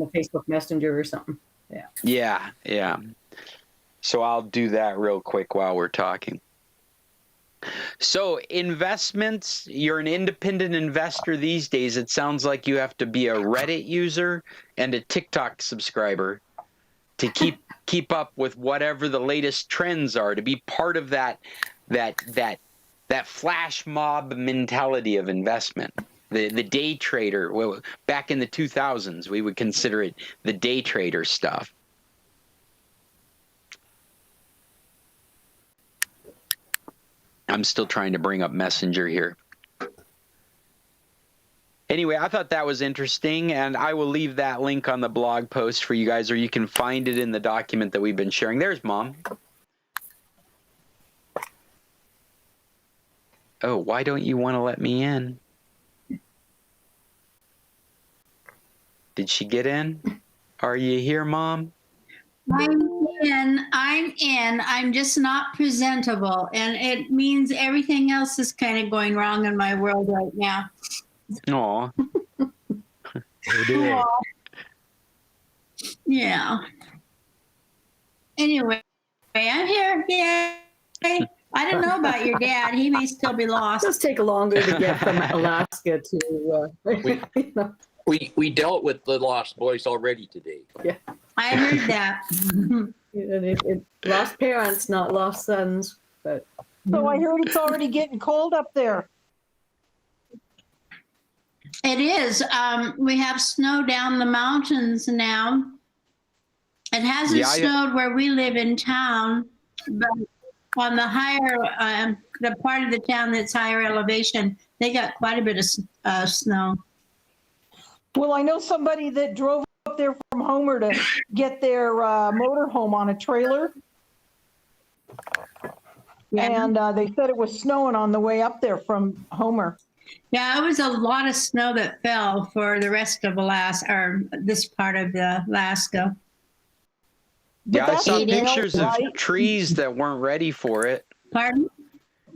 the Facebook Messenger or something. Yeah. Yeah. So I'll do that real quick while we're talking. So investments, you're an independent investor these days. It sounds like you have to be a Reddit user and a TikTok subscriber to keep up with whatever the latest trends are, to be part of that flash mob mentality of investment. The day trader. Well, back in the 2000s, we would consider it the day trader stuff. I'm still trying to bring up Messenger here. Anyway, I thought that was interesting, and I will leave that link on the blog post for you guys, or you can find it in the document that we've been sharing. There's Mom. Oh, why don't you want to let me in? Did she get in? Are you here, Mom? I'm in. I'm just not presentable. And it means everything else is kind of going wrong in my world right now. Aw. Yeah. Anyway, I'm here. Yay. I don't know about your dad. He may still be lost. It does take longer to get from Alaska to. We dealt with the Lost Boys already today. Yeah. I heard that. It lost parents, not lost sons. But So I heard it's already getting cold up there. It is. We have snow down the mountains now. It hasn't snowed where we live in town, but on the higher, the part of the town that's higher elevation, they got quite a bit of snow. Well, I know somebody that drove up there from Homer to get their motorhome on a trailer. Yeah. And they said it was snowing on the way up there from Homer. Yeah, it was a lot of snow that fell for the rest of Alaska, or this part of Alaska. Yeah, I saw pictures of trees that weren't ready for it. Pardon?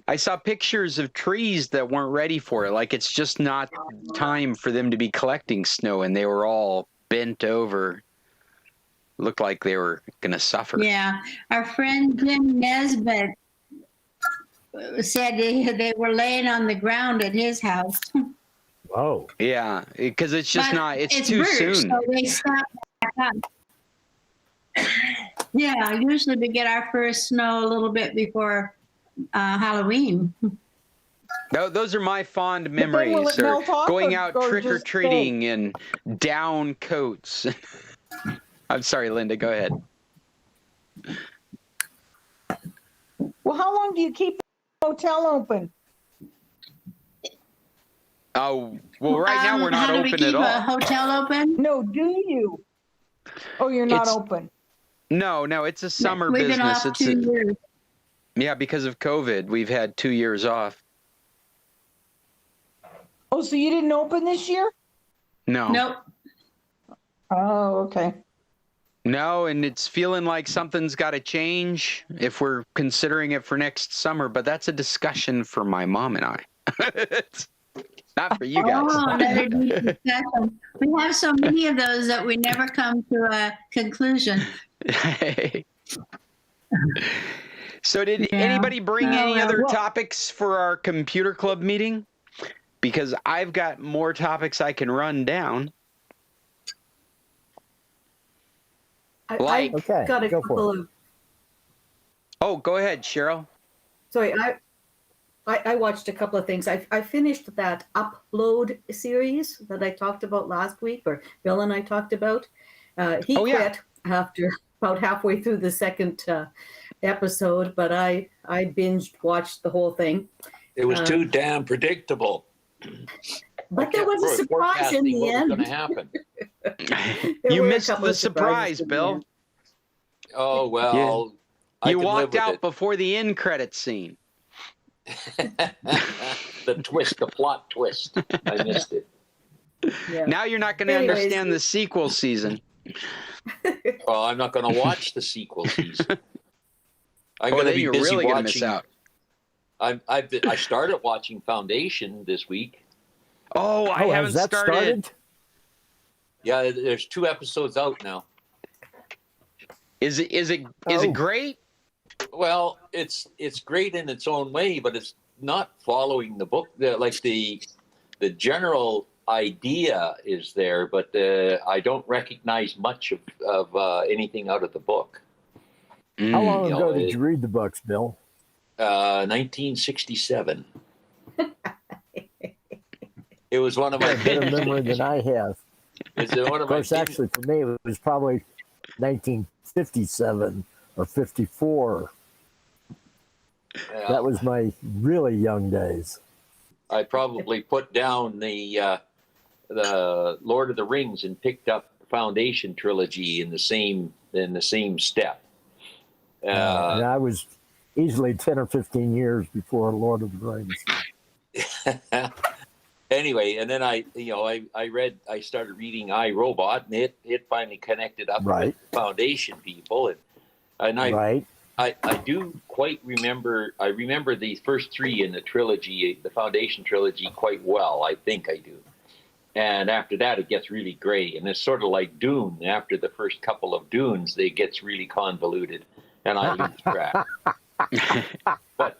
I saw pictures of trees that weren't ready for it. Like, it's just not time for them to be collecting snow, and they were all bent over. Looked like they were going to suffer. Yeah. Our friend Jim Nesbitt said they were laying on the ground at his house. Whoa. Yeah, because it's just But it's it's too birch, soon. So they stopped back up. Yeah, usually we get our first snow a little bit before Halloween. Those are my fond But then will memories. it melt off Going out or trick or just stay? treating in down coats. I'm sorry, Linda. Go ahead. Well, how long do you keep the hotel open? Oh, well, right now we're not how do we open keep at all. a hotel open? No, do you? Oh, you're not It's- open. No, it's a summer We've been business. off 2 years. Yeah, because of COVID, we've had 2 years off. Oh, so you didn't open this year? No. Nope. Oh, okay. No, and it's feeling like something's got to change if we're considering it for next summer, but that's a discussion for my mom and I. It's not for you guys. Oh, another deep discussion. We have so many of those that we never come to a conclusion. So did anybody bring any other topics for our computer club meeting? Because I've got more topics I can run down. I Okay, got a go for couple it. of. Oh, go ahead, Cheryl. Sorry, I watched a couple of things. I finished that Upload series that I talked about last week, or Bill and I talked about. He quit after about halfway through the second episode, but I binged watched the whole thing. It was too damn predictable. But there was a surprise in the end. What was going to happen? You missed the surprise, Bill. Oh, well. Yeah. You walked out before the end credit scene. The plot twist. I missed it. Yeah. Now you're not going to understand the sequel season. Well, I'm not going to watch the sequel season. I'm going to be you're busy really going to watching. miss out. I started watching Foundation this week. Oh, I haven't has that started? Yeah, there's 2 episodes out now. Is it great? Well, it's great in its own way, but it's not following the book. The general idea is there, but I don't recognize much of anything out of the book. How long ago did you read the books, Bill? 1967. It was one of my better memory than I have. Of course, actually, for me, it was probably 1957 or 54. That was my really young days. I probably put down the Lord of the Rings and picked up the Foundation trilogy in the same step. And I was easily 10 or 15 years before Lord of the Rings. Anyway, and then I started reading iRobot, and it finally connected up with Foundation people, and I do quite remember. I remember the first 3 in the trilogy, the Foundation trilogy, quite well. I think I do. And after that, it gets really gray, and it's sort of like Dune. After the first couple of Dunes, it gets really convoluted, and I lose track. But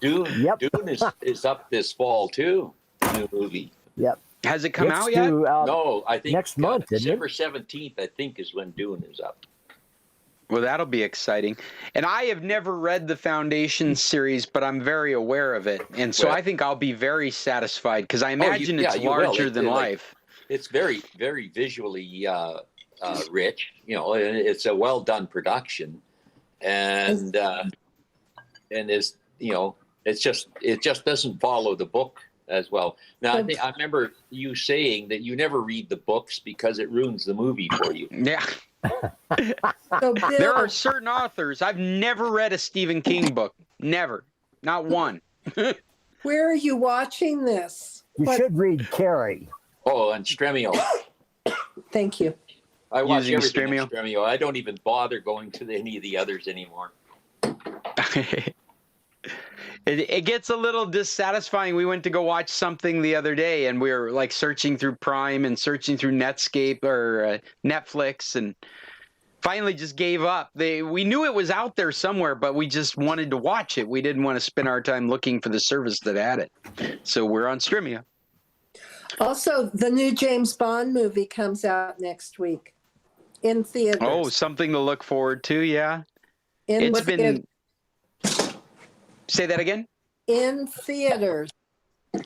Dune is up this fall too. New movie. Yep. Has it come out yet? No, I think next month. December 17th. I think is when Dune is up. Well, that'll be exciting. And I have never read the Foundation series, but I'm very aware of it, and so I think I'll be very satisfied because I imagine it's larger than life. It's very, very visually rich. It's a well done production, and is it just doesn't follow the book as well. Now I remember you saying that you never read the books because it ruins the movie for you. Yeah. So Bill, There are certain authors. I've never read a Stephen King book. Never. Not one. where are you watching this? You should read Carrie. Oh, and Stremio. Thank you. I watch Using everything Stremio? in Stremio. I don't even bother going to any of the others anymore. It gets a little dissatisfying. We went to go watch something the other day, and we were like searching through Prime and searching through Netscape or Netflix, and finally just gave up. We knew it was out there somewhere, but we just wanted to watch it. We didn't want to spend our time looking for the service that had it. So we're on Stremio. Also, the new James Bond movie comes out next week. In theaters. Oh, something to look forward to. Yeah. In It's been. Say that again. In theaters.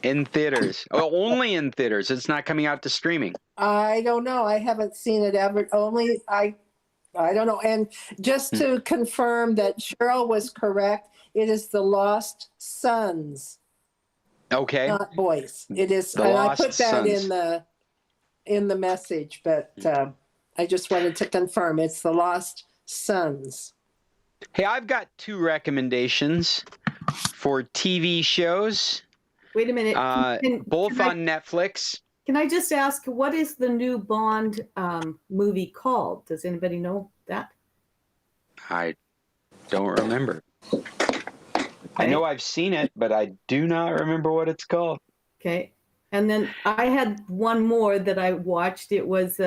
In theaters. Oh, only in theaters. It's not coming out to streaming. I don't know. I haven't seen it ever. Only I don't know. And just to confirm that Cheryl was correct, it is The Lost Sons. Okay. Not boys. It is. The And Lost I put that Sons. in the message, but I just wanted to confirm it's The Lost Sons. Hey, I've got 2 recommendations for TV shows. Wait a minute. Both on Netflix. Can I just ask, what is the new Bond movie called? Does anybody know that? I don't remember. I know I've seen it, but I do not remember what it's called. Okay. And then I had one more that I watched. It was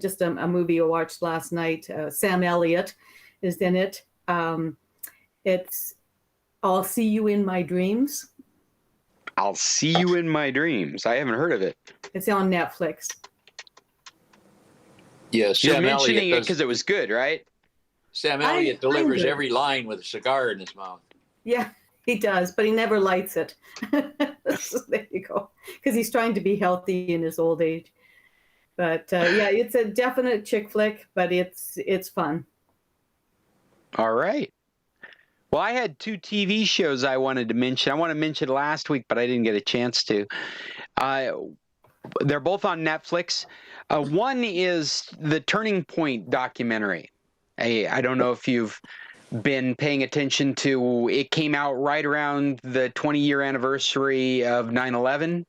just a movie I watched last night. Sam Elliott is in it. It's I'll See You in My Dreams. I'll See You in My Dreams. I haven't heard of it. It's on Netflix. Yes, You're mentioning it because it was good, right? Sam Elliott delivers every line with a cigar in his mouth. Yeah, he does, but he never lights it. So there you go. Because he's trying to be healthy in his old age. But yeah, it's a definite chick flick, but it's fun. All right. Well, I had 2 TV shows I wanted to mention. I want to mention last week, but I didn't get a chance to. They're both on Netflix. One is the Turning Point documentary. I don't know if you've been paying attention to, it came out right around the 20-year anniversary of 9/11.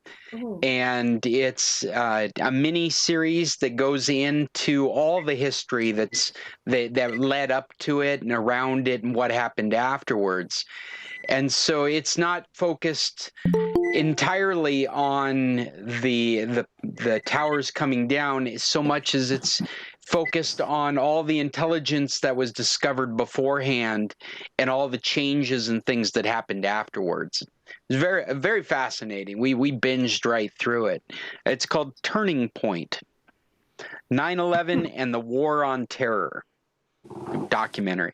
And it's a mini series that goes into all the history that led up to it and around it and what happened afterwards. And so it's not focused entirely on the towers coming down so much as it's focused on all the intelligence that was discovered beforehand and all the changes and things that happened afterwards. It's very, very fascinating. We binged right through it. It's called Turning Point: 9/11 and the War on Terror documentary.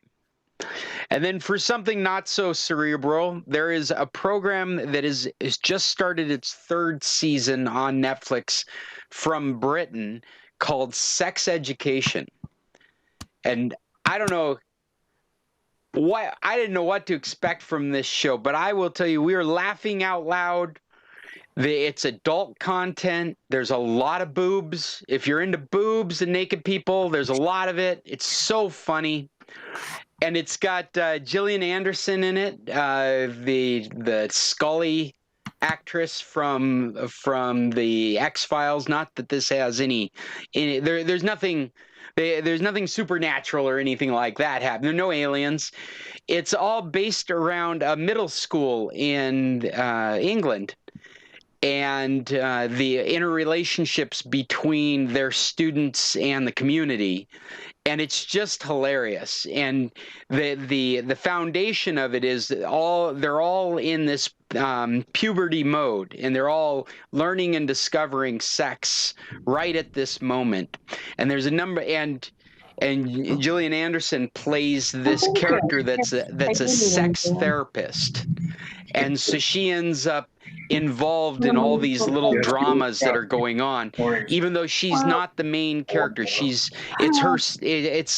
And then for something not so cerebral, there is a program that is just started its 3rd season on Netflix from Britain called Sex Education. And I don't know what, I didn't know what to expect from this show, but I will tell you, we were laughing out loud. It's adult content. There's a lot of boobs. If you're into boobs and naked people, there's a lot of it. It's so funny. And it's got Gillian Anderson in it, the Scully actress from the X-Files. Not that this has any there's nothing supernatural or anything like that happening. There are no aliens. It's all based around a middle school in England, and the interrelationships between their students and the community. And it's just hilarious. And the foundation of it is they're all in this puberty mode, and they're all learning and discovering sex right at this moment. And there's a number, and Gillian Anderson plays this character that's a sex therapist. And so she ends up involved in all these little dramas that are going on, even though she's not the main character. It's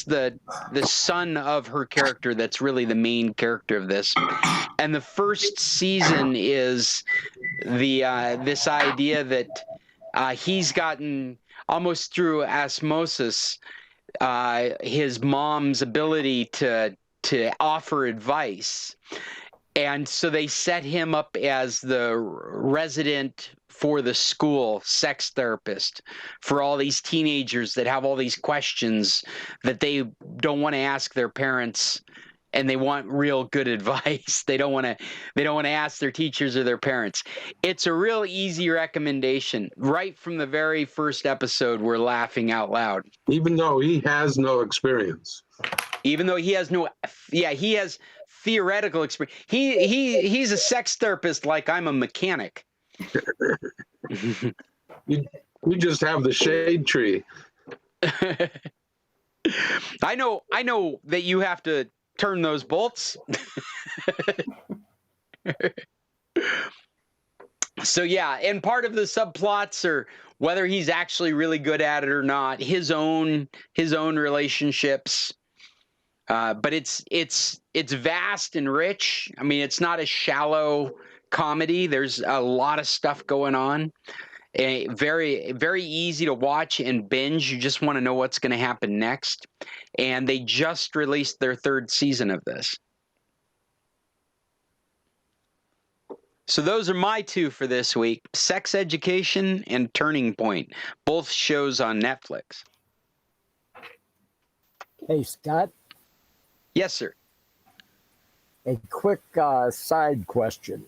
the son of her character that's really the main character of this. And the first season is this idea that he's gotten, almost through osmosis, his mom's ability to offer advice. And so they set him up as the resident for the school sex therapist for all these teenagers that have all these questions that they don't want to ask their parents, and they want real good advice. They don't want to ask their teachers or their parents. It's a real easy recommendation. Right from the very first episode, we're laughing out loud. Even though he has no experience. Even though he has he has theoretical experience. He's a sex therapist like I'm a mechanic. You just have the shade tree. I know that you have to turn those bolts. So yeah, and part of the subplots are whether he's actually really good at it or not, his own relationships. But it's vast and rich. I mean, it's not a shallow comedy. There's a lot of stuff going on. Very, very easy to watch and binge. You just want to know what's going to happen next. And they just released their 3rd season of this. So those are my 2 for this week: Sex Education and Turning Point, both shows on Netflix. Hey, Scott. Yes, sir. A quick side question.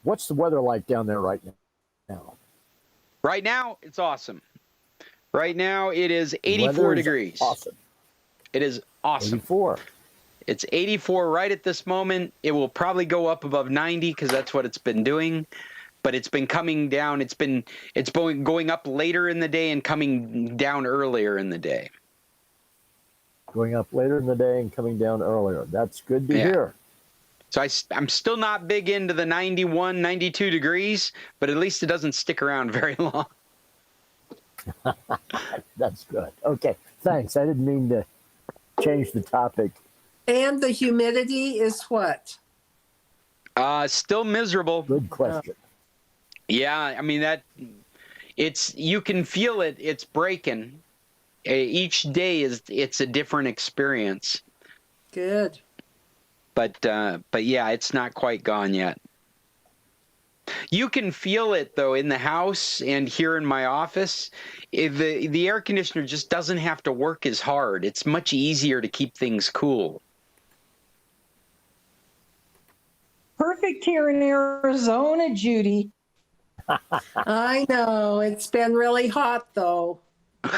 What's the weather like down there right now? Right now, it's awesome. Right now, it is 84 degrees. Awesome. It is awesome. 84. It's 84 right at this moment. It will probably go up above 90 because that's what it's been doing. But it's been coming down. It's going up later in the day and coming down earlier in the day. Going up later in the day and coming down earlier. That's good to hear. So I'm still not big into the 91, 92 degrees, but at least it doesn't stick around very long. That's good. Okay, thanks. I didn't mean to change the topic. And the humidity is what? Still miserable. Good question. Yeah, I mean you can feel it. It's breaking. Each day it's a different experience. Good. But yeah, it's not quite gone yet. You can feel it though in the house and here in my office. The air conditioner just doesn't have to work as hard. It's much easier to keep things cool. Perfect here in Arizona, Judy. I know. It's been really hot though.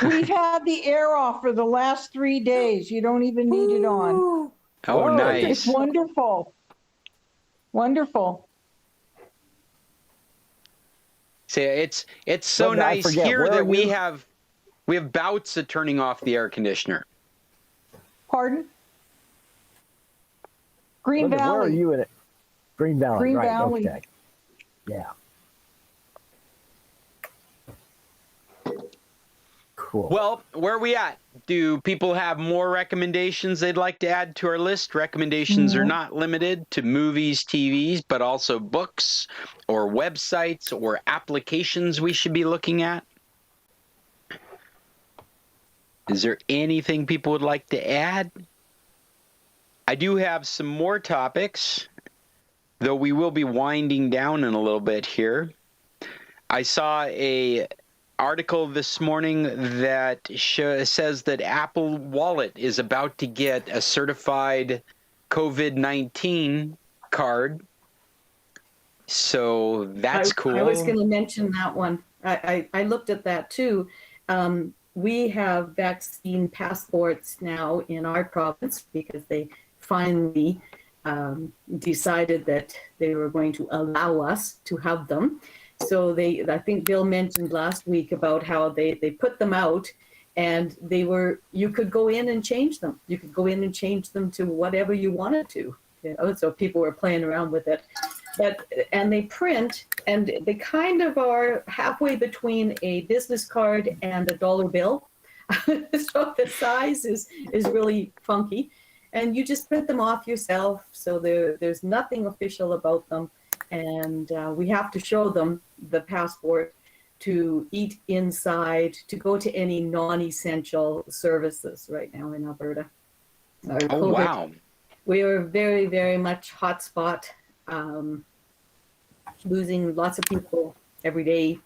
We've had the air off for the last 3 days. You don't even need it on. Oh, nice. It's wonderful. Wonderful. See, it's so nice here that we have bouts of turning off the air conditioner. Pardon? Green Valley. Where are you in it? Green Valley. Green right, Valley. Okay. Yeah. Cool. Well, where are we at? Do people have more recommendations they'd like to add to our list? Recommendations are not limited to movies, TVs, but also books or websites or applications we should be looking at. Is there anything people would like to add? I do have some more topics, though we will be winding down in a little bit here. I saw a article this morning that says that Apple Wallet is about to get a certified COVID-19 card. So that's cool. I was going to mention that one. I looked at that too. We have vaccine passports now in our province because they finally decided that they were going to allow us to have them. So I think Bill mentioned last week about how they put them out and you could go in and change them. You could go in and change them to whatever you wanted to. So people were playing around with it. And they print, and they kind of are halfway between a business card and a dollar bill. So the size is really funky. And you just print them off yourself. So there's nothing official about them. And we have to show them the passport to eat inside, to go to any non-essential services right now in Alberta. Oh, wow. We are very, very much hotspot, losing lots of people every day.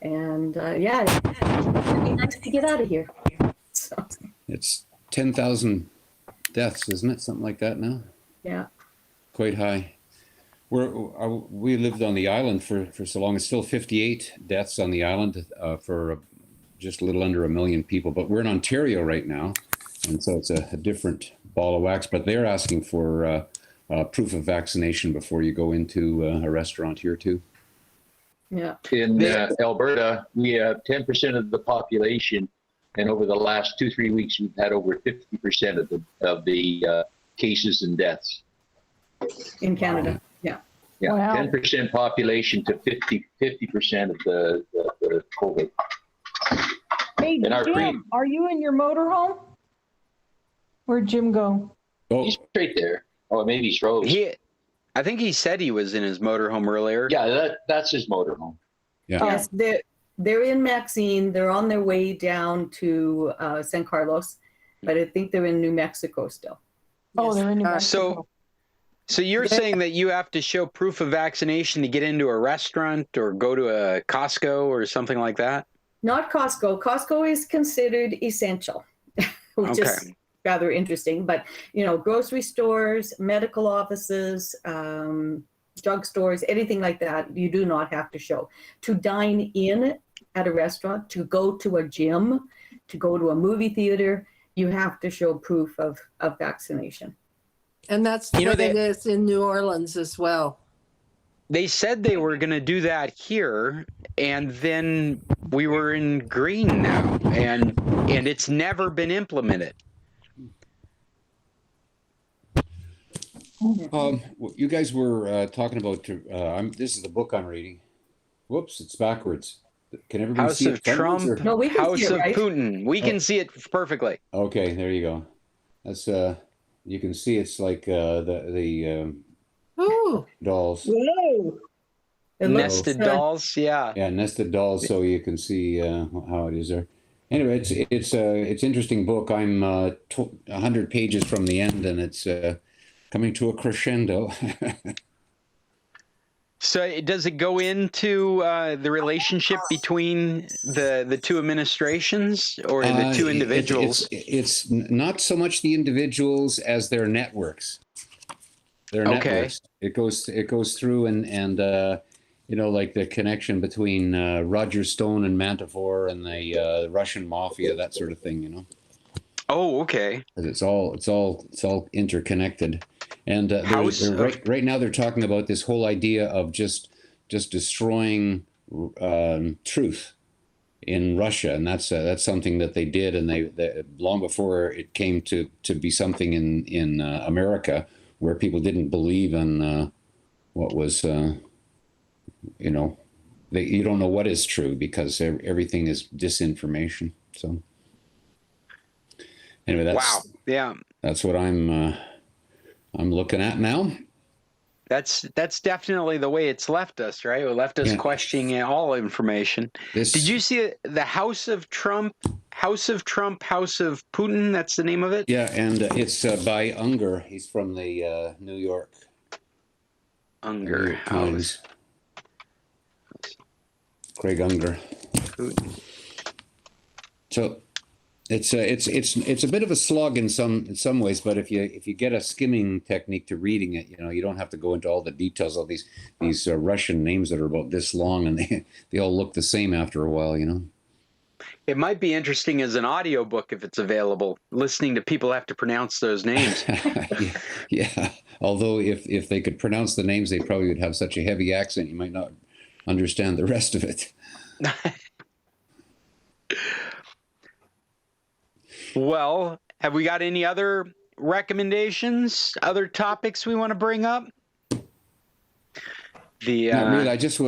And yeah, it'd be nice to get out of here. So. It's 10,000 deaths, isn't it? Something like that now? Yeah. Quite high. We lived on the island for so long. It's still 58 deaths on the island for just a little under 1 million people. But we're in Ontario right now, and so it's a different ball of wax. But they're asking for proof of vaccination before you go into a restaurant here too. Yeah. In Alberta, we have 10% of the population And over the last 2-3 weeks, we've had over 50% of the cases and deaths. In Canada, yeah. Yeah, Wow. 10% population to 50% of the COVID. Hey, And our Jim, are you in your motorhome? Where'd Jim go? Oh, He's right there. Oh, maybe he's froze. I think he said he was in his motorhome earlier. Yeah, that's his motorhome. yeah. Yes, they're in Maxine. They're on their way down to San Carlos, but I think they're in New Mexico still. Oh, they're in New Mexico. So you're saying that you have to show proof of vaccination to get into a restaurant or go to a Costco or something like that? Not Costco. Costco is considered essential, which is rather interesting. But, grocery stores, medical offices, drugstores, anything like that, you do not have to show. To dine in at a restaurant, to go to a gym, to go to a movie theater, you have to show proof of vaccination. And that's the way it is in New Orleans as well. They said they were going to do that here, and then we were in green now, and it's never been implemented. You guys were talking about. This is the book I'm reading. Whoops, it's backwards. Can everybody see it? House of Trump, No, we can House see it, of right? Putin. We can see it perfectly. Okay, there you go. That's you can see it's like the Ooh. dolls. Whoa. Nested dolls, yeah. Yeah, nested dolls, so you can see how it is there. Anyway, it's interesting book. I'm 100 pages from the end, and it's coming to a crescendo. So does it go into the relationship between the two administrations or the two individuals? It's not so much the individuals as their networks. Their networks. It goes through and like the connection between Roger Stone and Manticore and the Russian mafia, that sort of thing. Oh, okay. It's all interconnected. And right now they're talking about this whole idea of just destroying truth in Russia, and that's something that they did, and they long before it came to be something in America, where people didn't believe in what was you don't know what is true because everything is disinformation. So anyway, that's what I'm looking at now. That's definitely the way it's left us, right? It left us questioning all information. Did you see the House of Trump, House of Putin? That's the name of it? Yeah, and it's by Unger. He's from the New York. Unger House. Craig Unger. Putin. So it's a bit of a slog in some ways, but if you get a skimming technique to reading it, you don't have to go into all the details of these Russian names that are about this long, and they all look the same after a while, It might be interesting as an audiobook if it's available, listening to people have to pronounce those names. Yeah. Although if they could pronounce the names, they probably would have such a heavy accent you might not understand the rest of it. Well, have we got any other recommendations, other topics we want to bring up? Not really. I just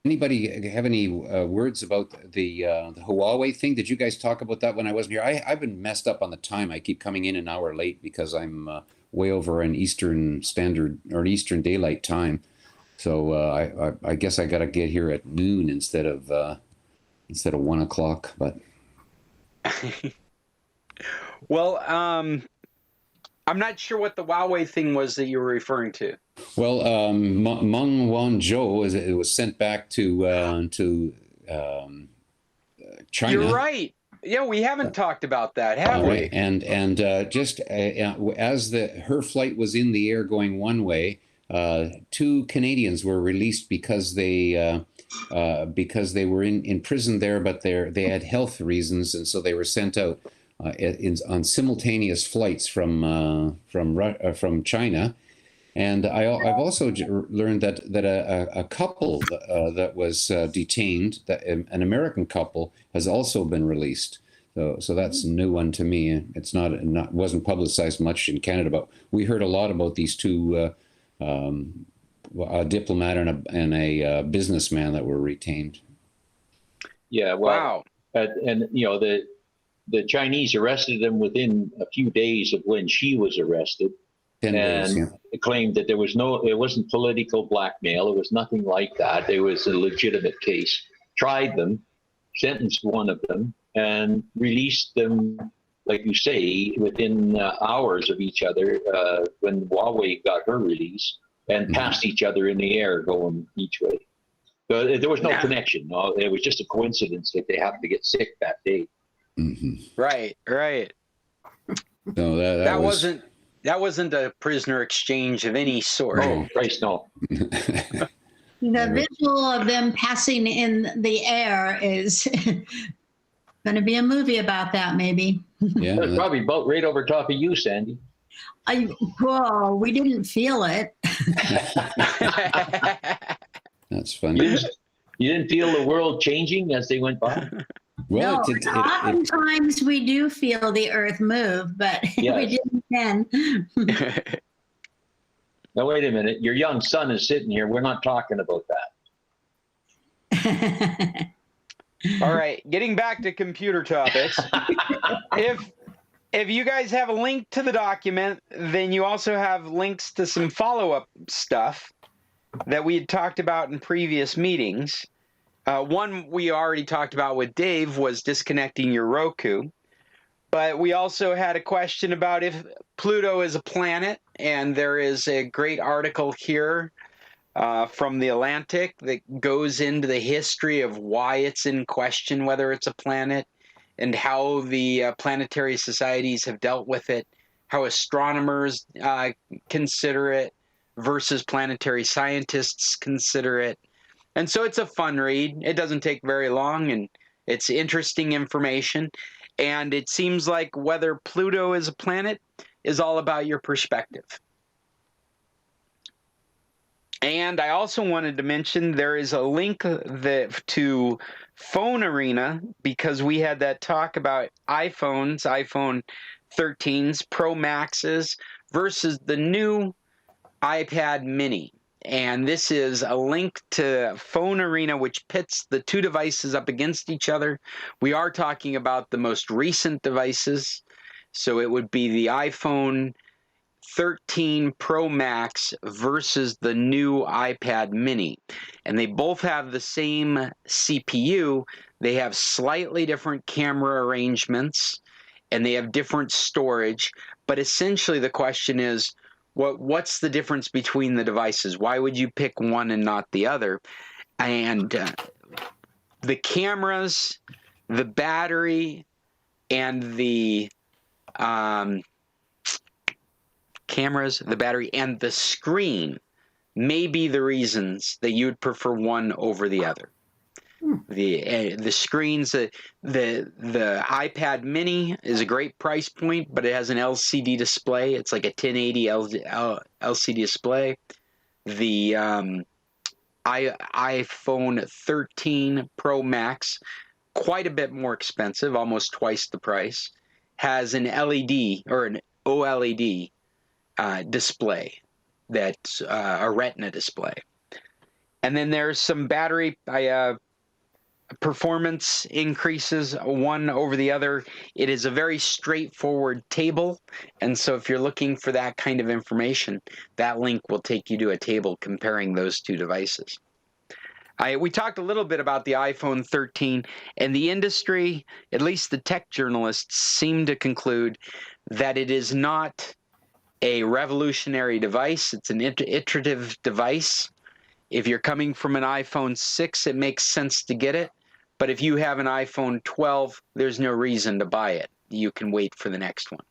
anybody have any words about the Huawei thing? Did you guys talk about that when I wasn't here? I've been messed up on the time. I keep coming in an hour late because I'm way over an Eastern Standard or Eastern Daylight Time. So I guess I got to get here at noon instead of 1 o'clock. But well, I'm not sure what the Huawei thing was that you were referring to. Well, Meng Wanzhou, it was sent back to China. You're right. Yeah, we haven't talked about that, have we? Right. And just as her flight was in the air going one way, 2 Canadians were released because they were in prison there, but they had health reasons, and so they were sent out on simultaneous flights from China. And I've also learned that a couple that was detained, an American couple, has also been released. So that's a new one to me. It's wasn't publicized much in Canada, but we heard a lot about these two, a diplomat and a businessman that were retained. Yeah, well, wow. And you know, the Chinese arrested them within a few days of when she was arrested. 10 days, yeah. Claimed that it wasn't political blackmail. It was nothing like that. It was a legitimate case. Tried them, sentenced one of them, and released them, like you say, within hours of each other when Huawei got her release, and passed each other in the air going each way. So there was no connection. No, it was just a coincidence that they happened to get sick that day. Mm-hmm. Right. No, that wasn't a prisoner exchange of any sort. Oh, Christ, no. The visual of them passing in the air is going to be a movie about that, maybe. Yeah, that's probably about right over top of you, Sandy. We didn't feel it. That's funny. You didn't feel the world changing as they went by? Well, no, oftentimes we do feel the earth move, but we didn't then. Now, wait a minute. Your young son is sitting here. We're not talking about that. All right. Getting back to computer topics. If you guys have a link to the document, then you also have links to some follow-up stuff that we had talked about in previous meetings. One we already talked about with Dave was disconnecting your Roku. But we also had a question about if Pluto is a planet, and there is a great article here from the Atlantic that goes into the history of why it's in question whether it's a planet, and how the planetary societies have dealt with it, how astronomers consider it versus planetary scientists consider it. And so it's a fun read. It doesn't take very long, and it's interesting information. And it seems like whether Pluto is a planet is all about your perspective. And I also wanted to mention there is a link to Phone Arena, because we had that talk about iPhones, iPhone 13s, Pro Maxes versus the new iPad mini. And this is a link to Phone Arena, which pits the two devices up against each other. We are talking about the most recent devices. So it would be the iPhone 13 Pro Max versus the new iPad mini. And they both have the same CPU. They have slightly different camera arrangements, and they have different storage. But essentially the question is, what's the difference between the devices? Why would you pick one and not the other? And the cameras, the battery, and the screen may be the reasons that you would prefer one over the other. The screens, the iPad mini is a great price point, but it has an LCD display. It's like a 1080 LCD display. The iPhone 13 Pro Max, quite a bit more expensive, almost twice the price, has an LED or an OLED display, that's a Retina display. And then there's some battery performance increases one over the other. It is a very straightforward table, and so if you're looking for that kind of information, that link will take you to a table comparing those two devices. We talked a little bit about the iPhone 13, and the industry, at least the tech journalists, seem to conclude that it is not a revolutionary device. It's an iterative device. If you're coming from an iPhone 6, it makes sense to get it. But if you have an iPhone 12, there's no reason to buy it. You can wait for the next one.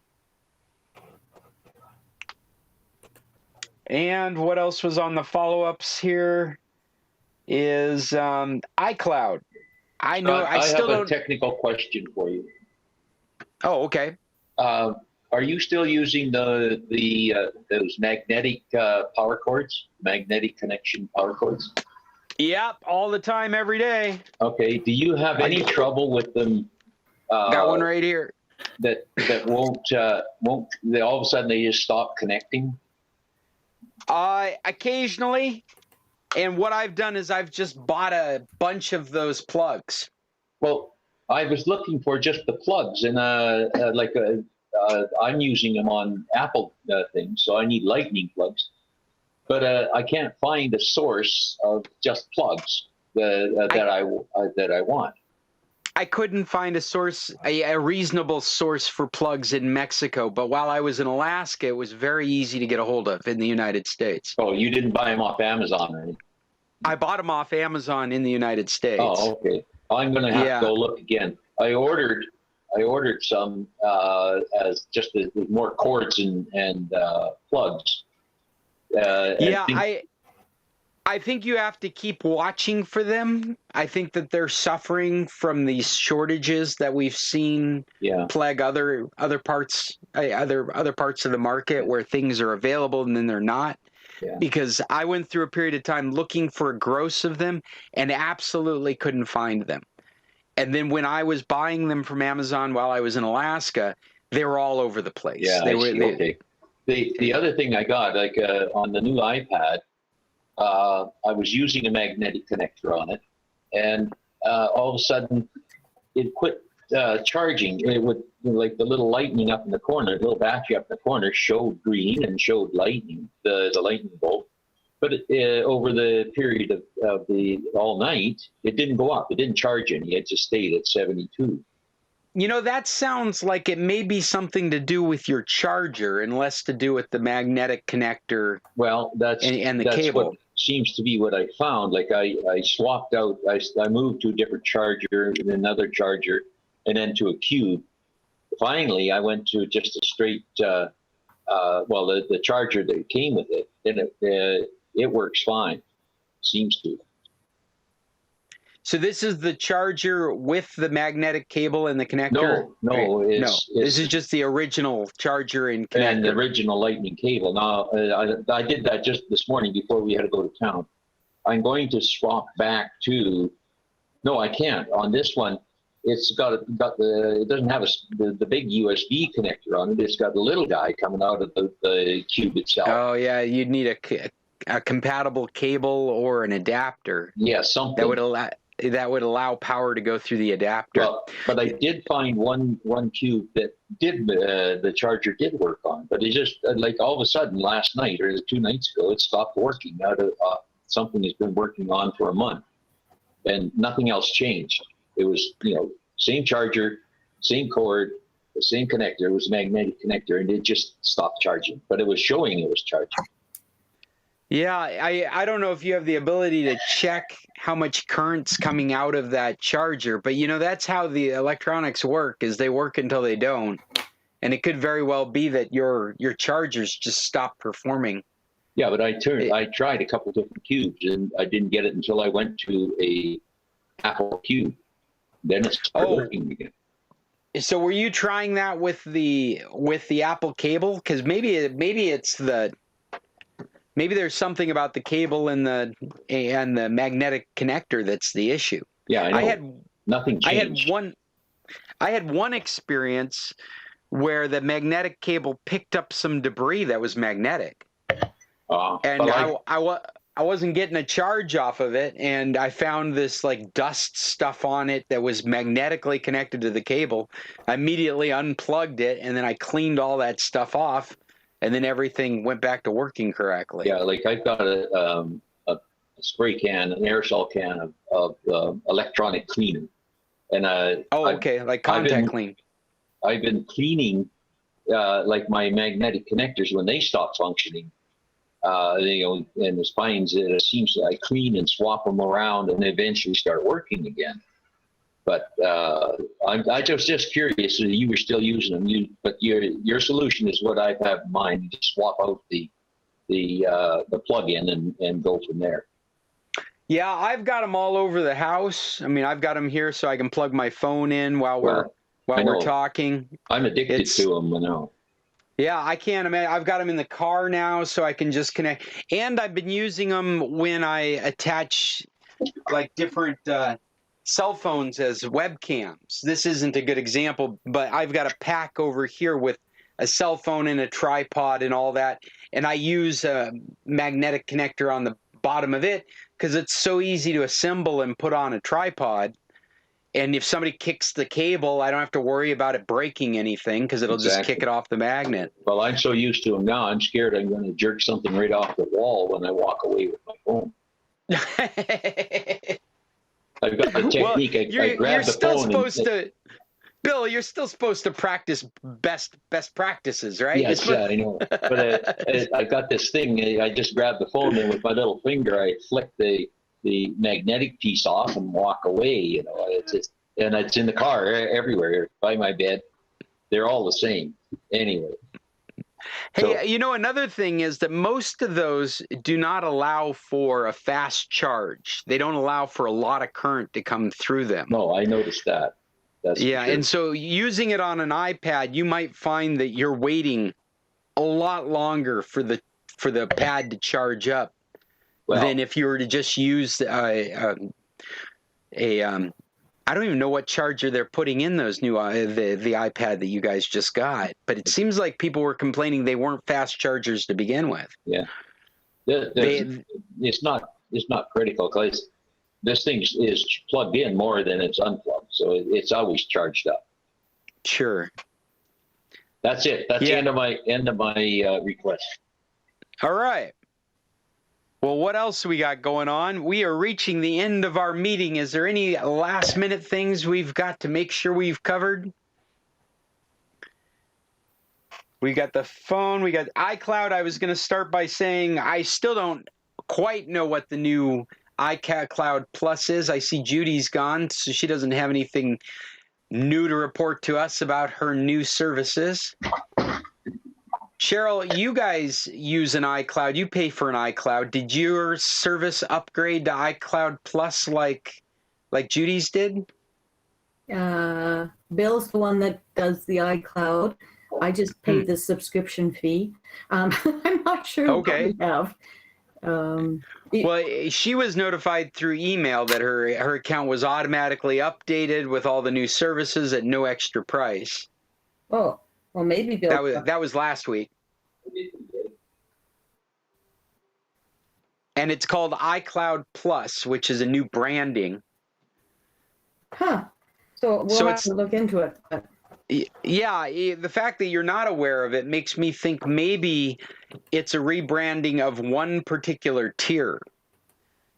And what else was on the follow-ups here is iCloud. I know I still have a technical question for you. Oh, okay. Are you still using those magnetic power cords, magnetic connection power cords? Yep, all the time, every day. Okay. Do you have any trouble with them Got one right here. That won't they all of a sudden they just stop connecting? Occasionally. And what I've done is I've just bought a bunch of those plugs. Well, I was looking for just the plugs, and I'm using them on Apple things, so I need Lightning plugs. But I can't find a source of just plugs that I want. I couldn't find a source, a reasonable source for plugs in Mexico. But while I was in Alaska, it was very easy to get a hold of in the United States. Oh, you didn't buy them off Amazon, right? I bought them off Amazon in the United States. Oh, okay. I'm going to have to go look again. I ordered some as just with more cords and plugs. I think you have to keep watching for them. I think that they're suffering from these shortages that we've seen plague other parts of the market where things are available and then they're not. Yeah. Because I went through a period of time looking for a gross of them and absolutely couldn't find them. And then when I was buying them from Amazon while I was in Alaska, they were all over the place. Yeah, okay. The other thing I got, like on the new iPad, I was using a magnetic connector on it, and all of a sudden it quit charging. It would, like the little lightning up in the corner, the little battery up in the corner showed green and showed lightning, the lightning bolt. But over the period of the all night, it didn't go up. It didn't charge any. It just stayed at 72. You know, that sounds like it may be something to do with your charger and less to do with the magnetic connector. Well, that's the that's cable. What seems to be what I found. Like I swapped out, I moved to a different charger and another charger and then to a cube. Finally, I went to just a straight, the charger that came with it, and it works fine. Seems to. So this is the charger with the magnetic cable and the connector? No. This is just the original charger and connector. And the original lightning cable. Now, I did that just this morning before we had to go to town. I'm going to swap back to, no, I can't. On this one, it's it doesn't have the big USB connector on it. It's got the little guy coming out of the cube itself. Oh, yeah, you'd need a compatible cable or an adapter. Yeah, something. That would allow power to go through the adapter. Well, but I did find one cube that the charger did work on, but it just like all of a sudden last night or 2 nights ago it stopped working out of something it's been working on for a month, and nothing else changed. It was same charger, same cord, the same connector. It was a magnetic connector, and it just stopped charging, but it was showing it was charging. Yeah, I don't know if you have the ability to check how much current's coming out of that charger, but that's how the electronics work, is they work until they don't. And it could very well be that your chargers just stop performing. Yeah, but I tried a couple different cubes and I didn't get it until I went to a Apple cube. Then it started working again. So were you trying that with the Apple cable? Because maybe there's something about the cable and the magnetic connector that's the issue. Yeah, I know. Nothing changed. I had one experience where the magnetic cable picked up some debris that was magnetic. And I wasn't getting a charge off of it, and I found this like dust stuff on it that was magnetically connected to the cable. I immediately unplugged it, and then I cleaned all that stuff off. And then everything went back to working correctly. Yeah, like I've got a spray can, an aerosol can of electronic cleaner, and like contact clean. I've been cleaning like my magnetic connectors when they stop functioning. And the spines, it seems I clean and swap them around, and they eventually start working again. But I was just curious if you were still using them. But your solution is what I have in mind. You just swap out the plug-in and go from there. Yeah, I've got them all over the house. I mean, I've got them here so I can plug my phone in while we're talking. I'm addicted to them now. Yeah, I can't imagine. I've got them in the car now so I can just connect. And I've been using them when I attach like different cell phones as webcams. This isn't a good example, but I've got a pack over here with a cell phone and a tripod and all that, and I use a magnetic connector on the bottom of it because it's so easy to assemble and put on a tripod. And if somebody kicks the cable, I don't have to worry about it breaking anything because it'll just kick it off the magnet. Well, I'm so used to them now, I'm scared I'm going to jerk something right off the wall when I walk away with my phone. I've got the technique. Well, I grab the phone. Bill, you're still supposed to practice best practices, right? Yes, yeah, I know. But I got this thing. I just grab the phone and with my little finger, I flick the magnetic piece off and walk away. You know, it's just, and it's in the car everywhere by my bed. They're all the same anyway. Hey, you know, another thing is that most of those do not allow for a fast charge. They don't allow for a lot of current to come through them. No, I noticed that. That's yeah, true. and so using it on an iPad, you might find that you're waiting a lot longer for the pad to charge up than if you were to just use I don't even know what charger they're putting in those new the iPad that you guys just got, but it seems like people were complaining they weren't fast chargers to begin with. Yeah, it's not critical because this thing is plugged in more than it's unplugged, so it's always charged up. Sure. That's it. That's the end of my request. All right. Well, what else we got going on? We are reaching the end of our meeting. Is there any last minute things we've got to make sure we've covered? We got the phone. We got iCloud. I was going to start by saying I still don't quite know what the new iCloud Plus is. I see Judy's gone, so she doesn't have anything new to report to us about her new services. Cheryl, you guys use an iCloud. You pay for an iCloud. Did your service upgrade to iCloud Plus like Judy's did? Bill's the one that does the iCloud. I just pay the subscription fee. I'm not sure what we have. Well, she was notified through email that her account was automatically updated with all the new services at no extra price. Oh. Well, maybe Bill. That was last week. And it's called iCloud Plus, which is a new branding. Huh. So we'll have to look into it. Yeah, the fact that you're not aware of it makes me think maybe it's a rebranding of one particular tier.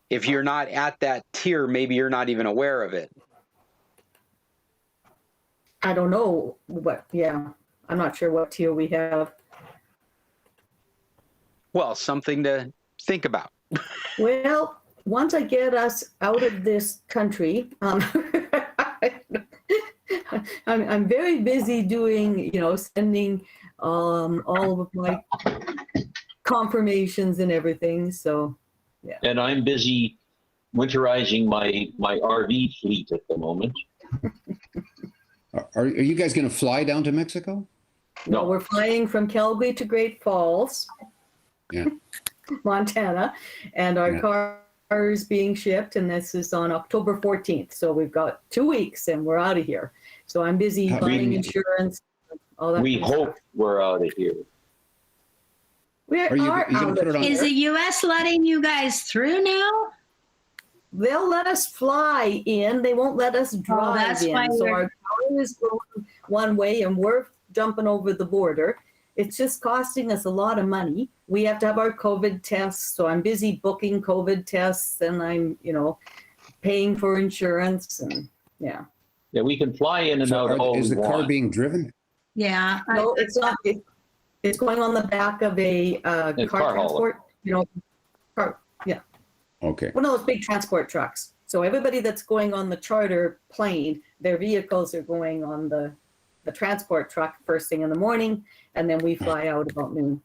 If you're not at that tier, maybe you're not even aware of it. I don't know I'm not sure what tier we have. Well, something to think about. Well, once I get us out of this country, I'm very busy doing, sending all of my confirmations and everything. So, yeah. And I'm busy winterizing my RV fleet at the moment. Are you guys going to fly down to Mexico? No, we're flying from Calgary to Great Falls, Montana, and our car is being shipped, and this is on October 14th. So we've got 2 weeks, and we're out of here. So I'm busy buying insurance. All that. We hope we're out of here. We are out of here. Is the U.S. letting you guys through now? They'll let us fly in. They won't let us drive in. So our car is going one way, and we're jumping over the border. It's just costing us a lot of money. We have to have our COVID tests. So I'm busy booking COVID tests, and I'm, paying for insurance, and Yeah, we can fly in and out all Is the car being driven? Yeah. No, it's not. It's going on the back of a car transport. Yeah. Okay. One of those big transport trucks. So everybody that's going on the charter plane, their vehicles are going on the transport truck first thing in the morning, and then we fly out about noon.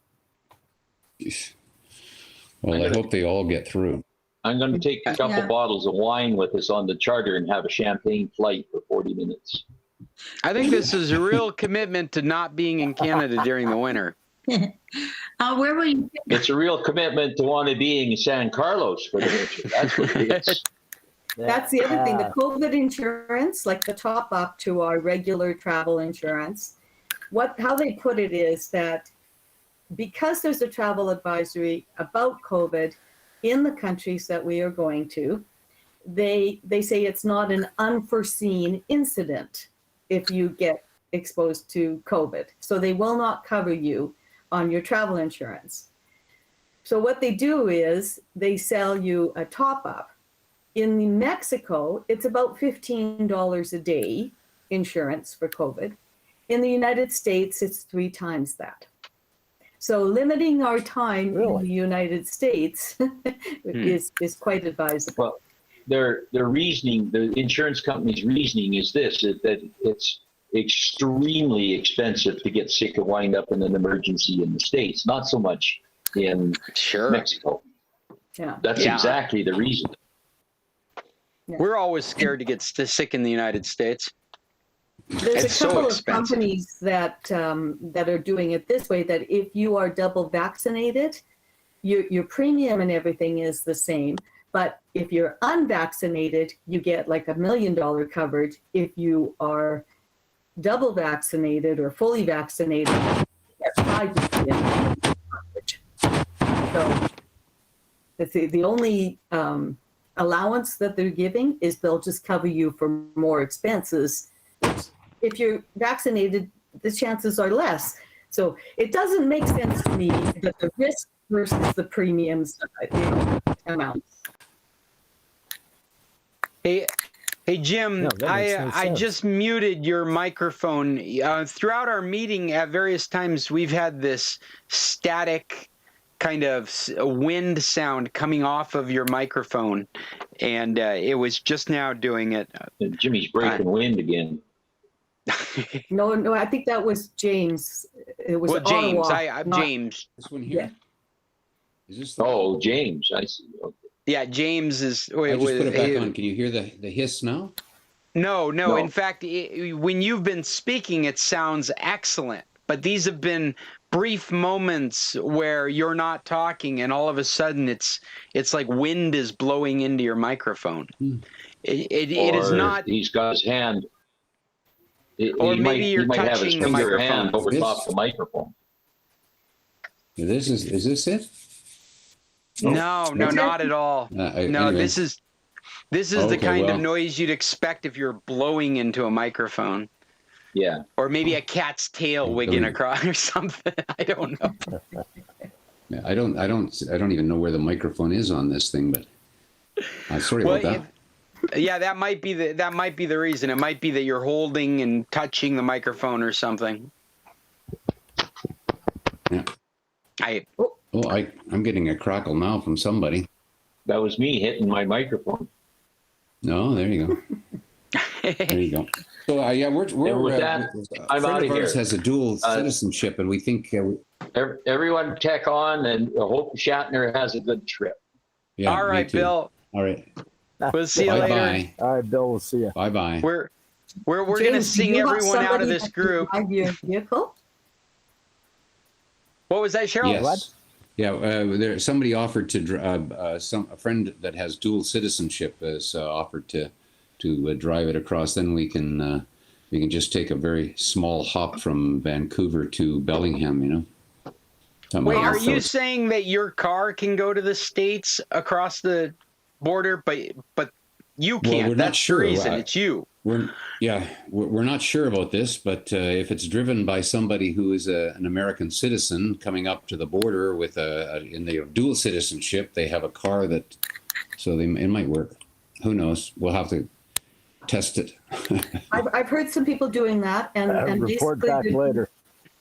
Well, I hope they all get through. I'm going to take a couple bottles of wine with us on the charter and have a champagne flight for 40 minutes. I think this is a real commitment to not being in Canada during the winter. Where will you? It's a real commitment to want to be in San Carlos for the winter. That's what it is. That's the other thing. The COVID insurance, like the top up to our regular travel insurance, how they put it is that because there's a travel advisory about COVID in the countries that we are going to, they say it's not an unforeseen incident if you get exposed to COVID. So they will not cover you on your travel insurance. So what they do is they sell you a top up. In Mexico, it's about $15 a day insurance for COVID. In the United States, it's 3 times that. So limiting our time in the United States is quite advisable. Well, their reasoning, the insurance company's reasoning is this, that it's extremely expensive to get sick and wind up in an emergency in the States, not so much in Mexico. Yeah. That's exactly the reason. Yeah. We're always scared to get sick in the United States. There's It's a couple so of expensive. companies that are doing it this way, that if you are double vaccinated, your premium and everything is the same. But if you're unvaccinated, you get like $1 million coverage. If you are double vaccinated or fully vaccinated, you get $5 million coverage. So the only allowance that they're giving is they'll just cover you for more expenses. If you're vaccinated, the chances are less. So it doesn't make sense to me that the risk versus the premiums amounts. Hey, Jim, No, that makes no I sense. just muted your microphone. Throughout our meeting at various times, we've had this static kind of wind sound coming off of your microphone, and it was just now doing it. Jimmy's breaking wind again. No, I think that was James. It was James. Ottawa, I'm not- James. This one here? Yeah. Is this? Oh, James, I see. Okay. Yeah, James is. I just put it back on. Can you hear the hiss now? No. No. In fact, when you've been speaking, it sounds excellent. But these have been brief moments where you're not talking, and all of a sudden, it's like wind is blowing into your microphone. It is Or not. He's got his hand. Or maybe you're he might have his touching the finger microphone. hand over This- top the microphone. Is this it? No, not at all. No, Anyway. this is the Okay, kind of well. noise you'd expect if you're blowing into a microphone, Yeah. or maybe a cat's tail wigging across or something. I don't know. Yeah, I don't even know where the microphone is on this thing, but sorry about that. Yeah, that might be the reason. It might be that you're holding and touching the microphone or something. Yeah. I'm getting a crackle now from somebody. That was me hitting my microphone. No, there you go. There you go. So yeah, we're And with that, a I'm friend outta of ours here. has a dual citizenship, and we think Everyone tech on, and I hope Shatner has a good trip. yeah. All me right, too. Bill. All right. We'll see you Bye later. bye. All right, Bill, we'll see you. Bye bye. We're gonna James, do sing you have everyone out of somebody this that can group. drive your vehicle? What was that, Cheryl? Yes. What? Yeah, somebody offered to a friend that has dual citizenship has offered to drive it across. Then we can just take a very small hop from Vancouver to Bellingham. You know. Something Wait, like are that. you So saying that your car can go to the States across the border, but you can't? we're not That's sure. the reason. It's you. We're not sure about this, but if it's driven by somebody who is an American citizen coming up to the border with in their dual citizenship, they have a car that, so it might work. Who knows? We'll have to test it. I've heard some people doing that, and Report basically back later.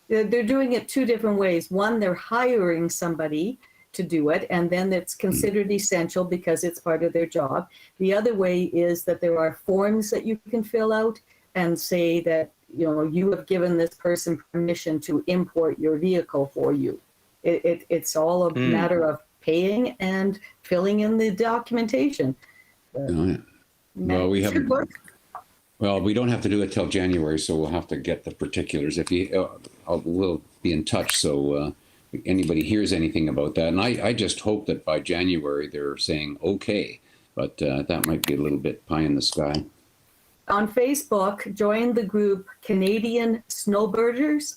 they're doing it 2 different ways. One, they're hiring somebody to do it, and then it's considered essential because it's part of their job. The other way is that there are forms that you can fill out and say that, you know, you have given this person permission to import your vehicle for you. It's all a matter of paying and filling in the documentation. Oh, yeah. Well, we haven't. Well, we don't have to do it till January, so we'll have to get the particulars. If you, we'll be in touch. So anybody hears anything about that, and I just hope that by January they're saying okay, but that might be a little bit pie in the sky. On Facebook, join the group Canadian Snowbirders.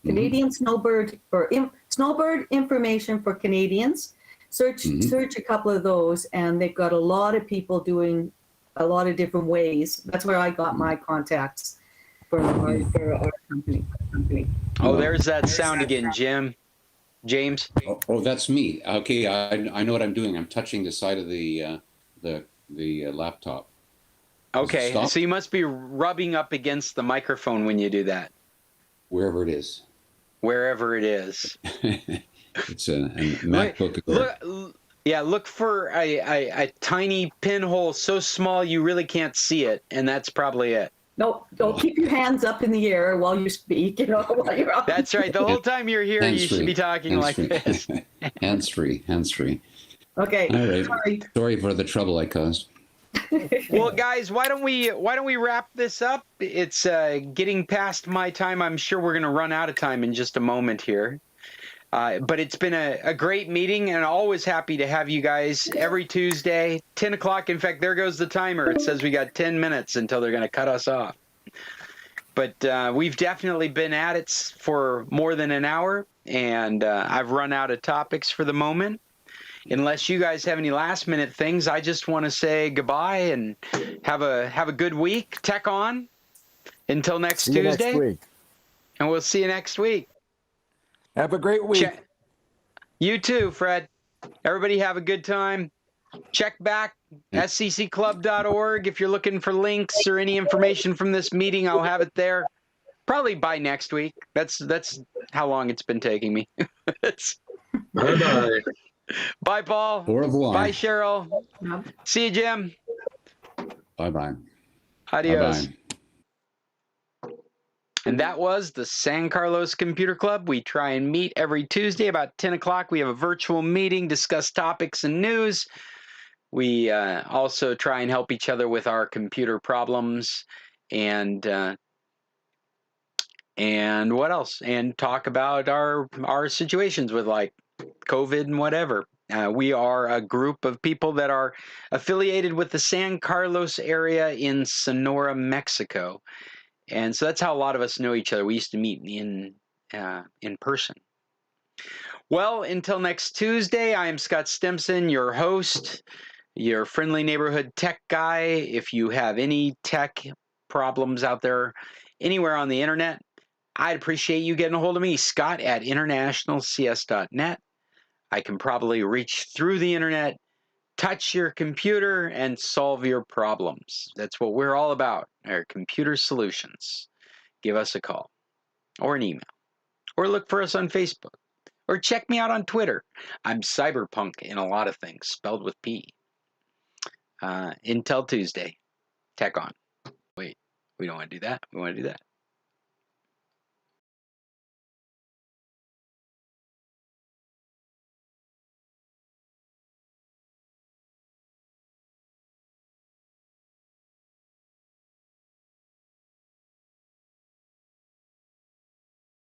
Canadian Snowbird or Snowbird Information for Canadians. Search a couple of those, and they've got a lot of people doing a lot of different ways. That's where I got my contacts for our company. Oh, there's that sound again, James. Oh, that's me. Okay, I know what I'm doing. I'm touching the side of the laptop. Okay, so you must be rubbing up against the microphone when you do that. Wherever it is. Wherever it is. It's a MacBook. Look for a tiny pinhole so small you really can't see it, and that's probably it. No, don't keep your hands up in the air while you speak, while you're on. That's right. The whole time you're here, you should be talking like this. Hands-free. Okay. All right. Sorry for the trouble I caused. Well, guys, why don't we wrap this up? It's getting past my time. I'm sure we're going to run out of time in just a moment here. But it's been a great meeting, and always happy to have you guys every Tuesday, 10 o'clock. In fact, there goes the timer. It says we got 10 minutes until they're going to cut us off. But we've definitely been at it for more than an hour, and I've run out of topics for the moment. Unless you guys have any last-minute things, I just want to say goodbye and have a good week. Tech on. Until next Tuesday. Next week. And we'll see you next week. Have a great week. You too, Fred. Everybody have a good time. Check back, sccclub.org. If you're looking for links or any information from this meeting, I'll have it there. Probably by next week. That's how long it's been taking me. Bye-bye. Bye, Paul. Au revoir. Bye, Cheryl. See you, Jim. Bye-bye. Adios. Bye-bye. And that was the San Carlos Computer Club. We try and meet every Tuesday about 10 o'clock. We have a virtual meeting, discuss topics and news. We also try and help each other with our computer problems and what else? And talk about our situations with like COVID and whatever. We are a group of people that are affiliated with the San Carlos area in Sonora, Mexico. And so that's how a lot of us know each other. We used to meet in person. Well, until next Tuesday, I am Scott Stimson, your host, your friendly neighborhood tech guy. If you have any tech problems out there anywhere on the internet, I'd appreciate you getting a hold of me, Scott at internationalcs.net. I can probably reach through the internet, touch your computer, and solve your problems. That's what we're all about, our computer solutions. Give us a call or an email, or look for us on Facebook, or check me out on Twitter. I'm Cyberpunk in a lot of things, spelled with P. Until Tuesday, tech on. Wait, we don't want to do that. We want to do that.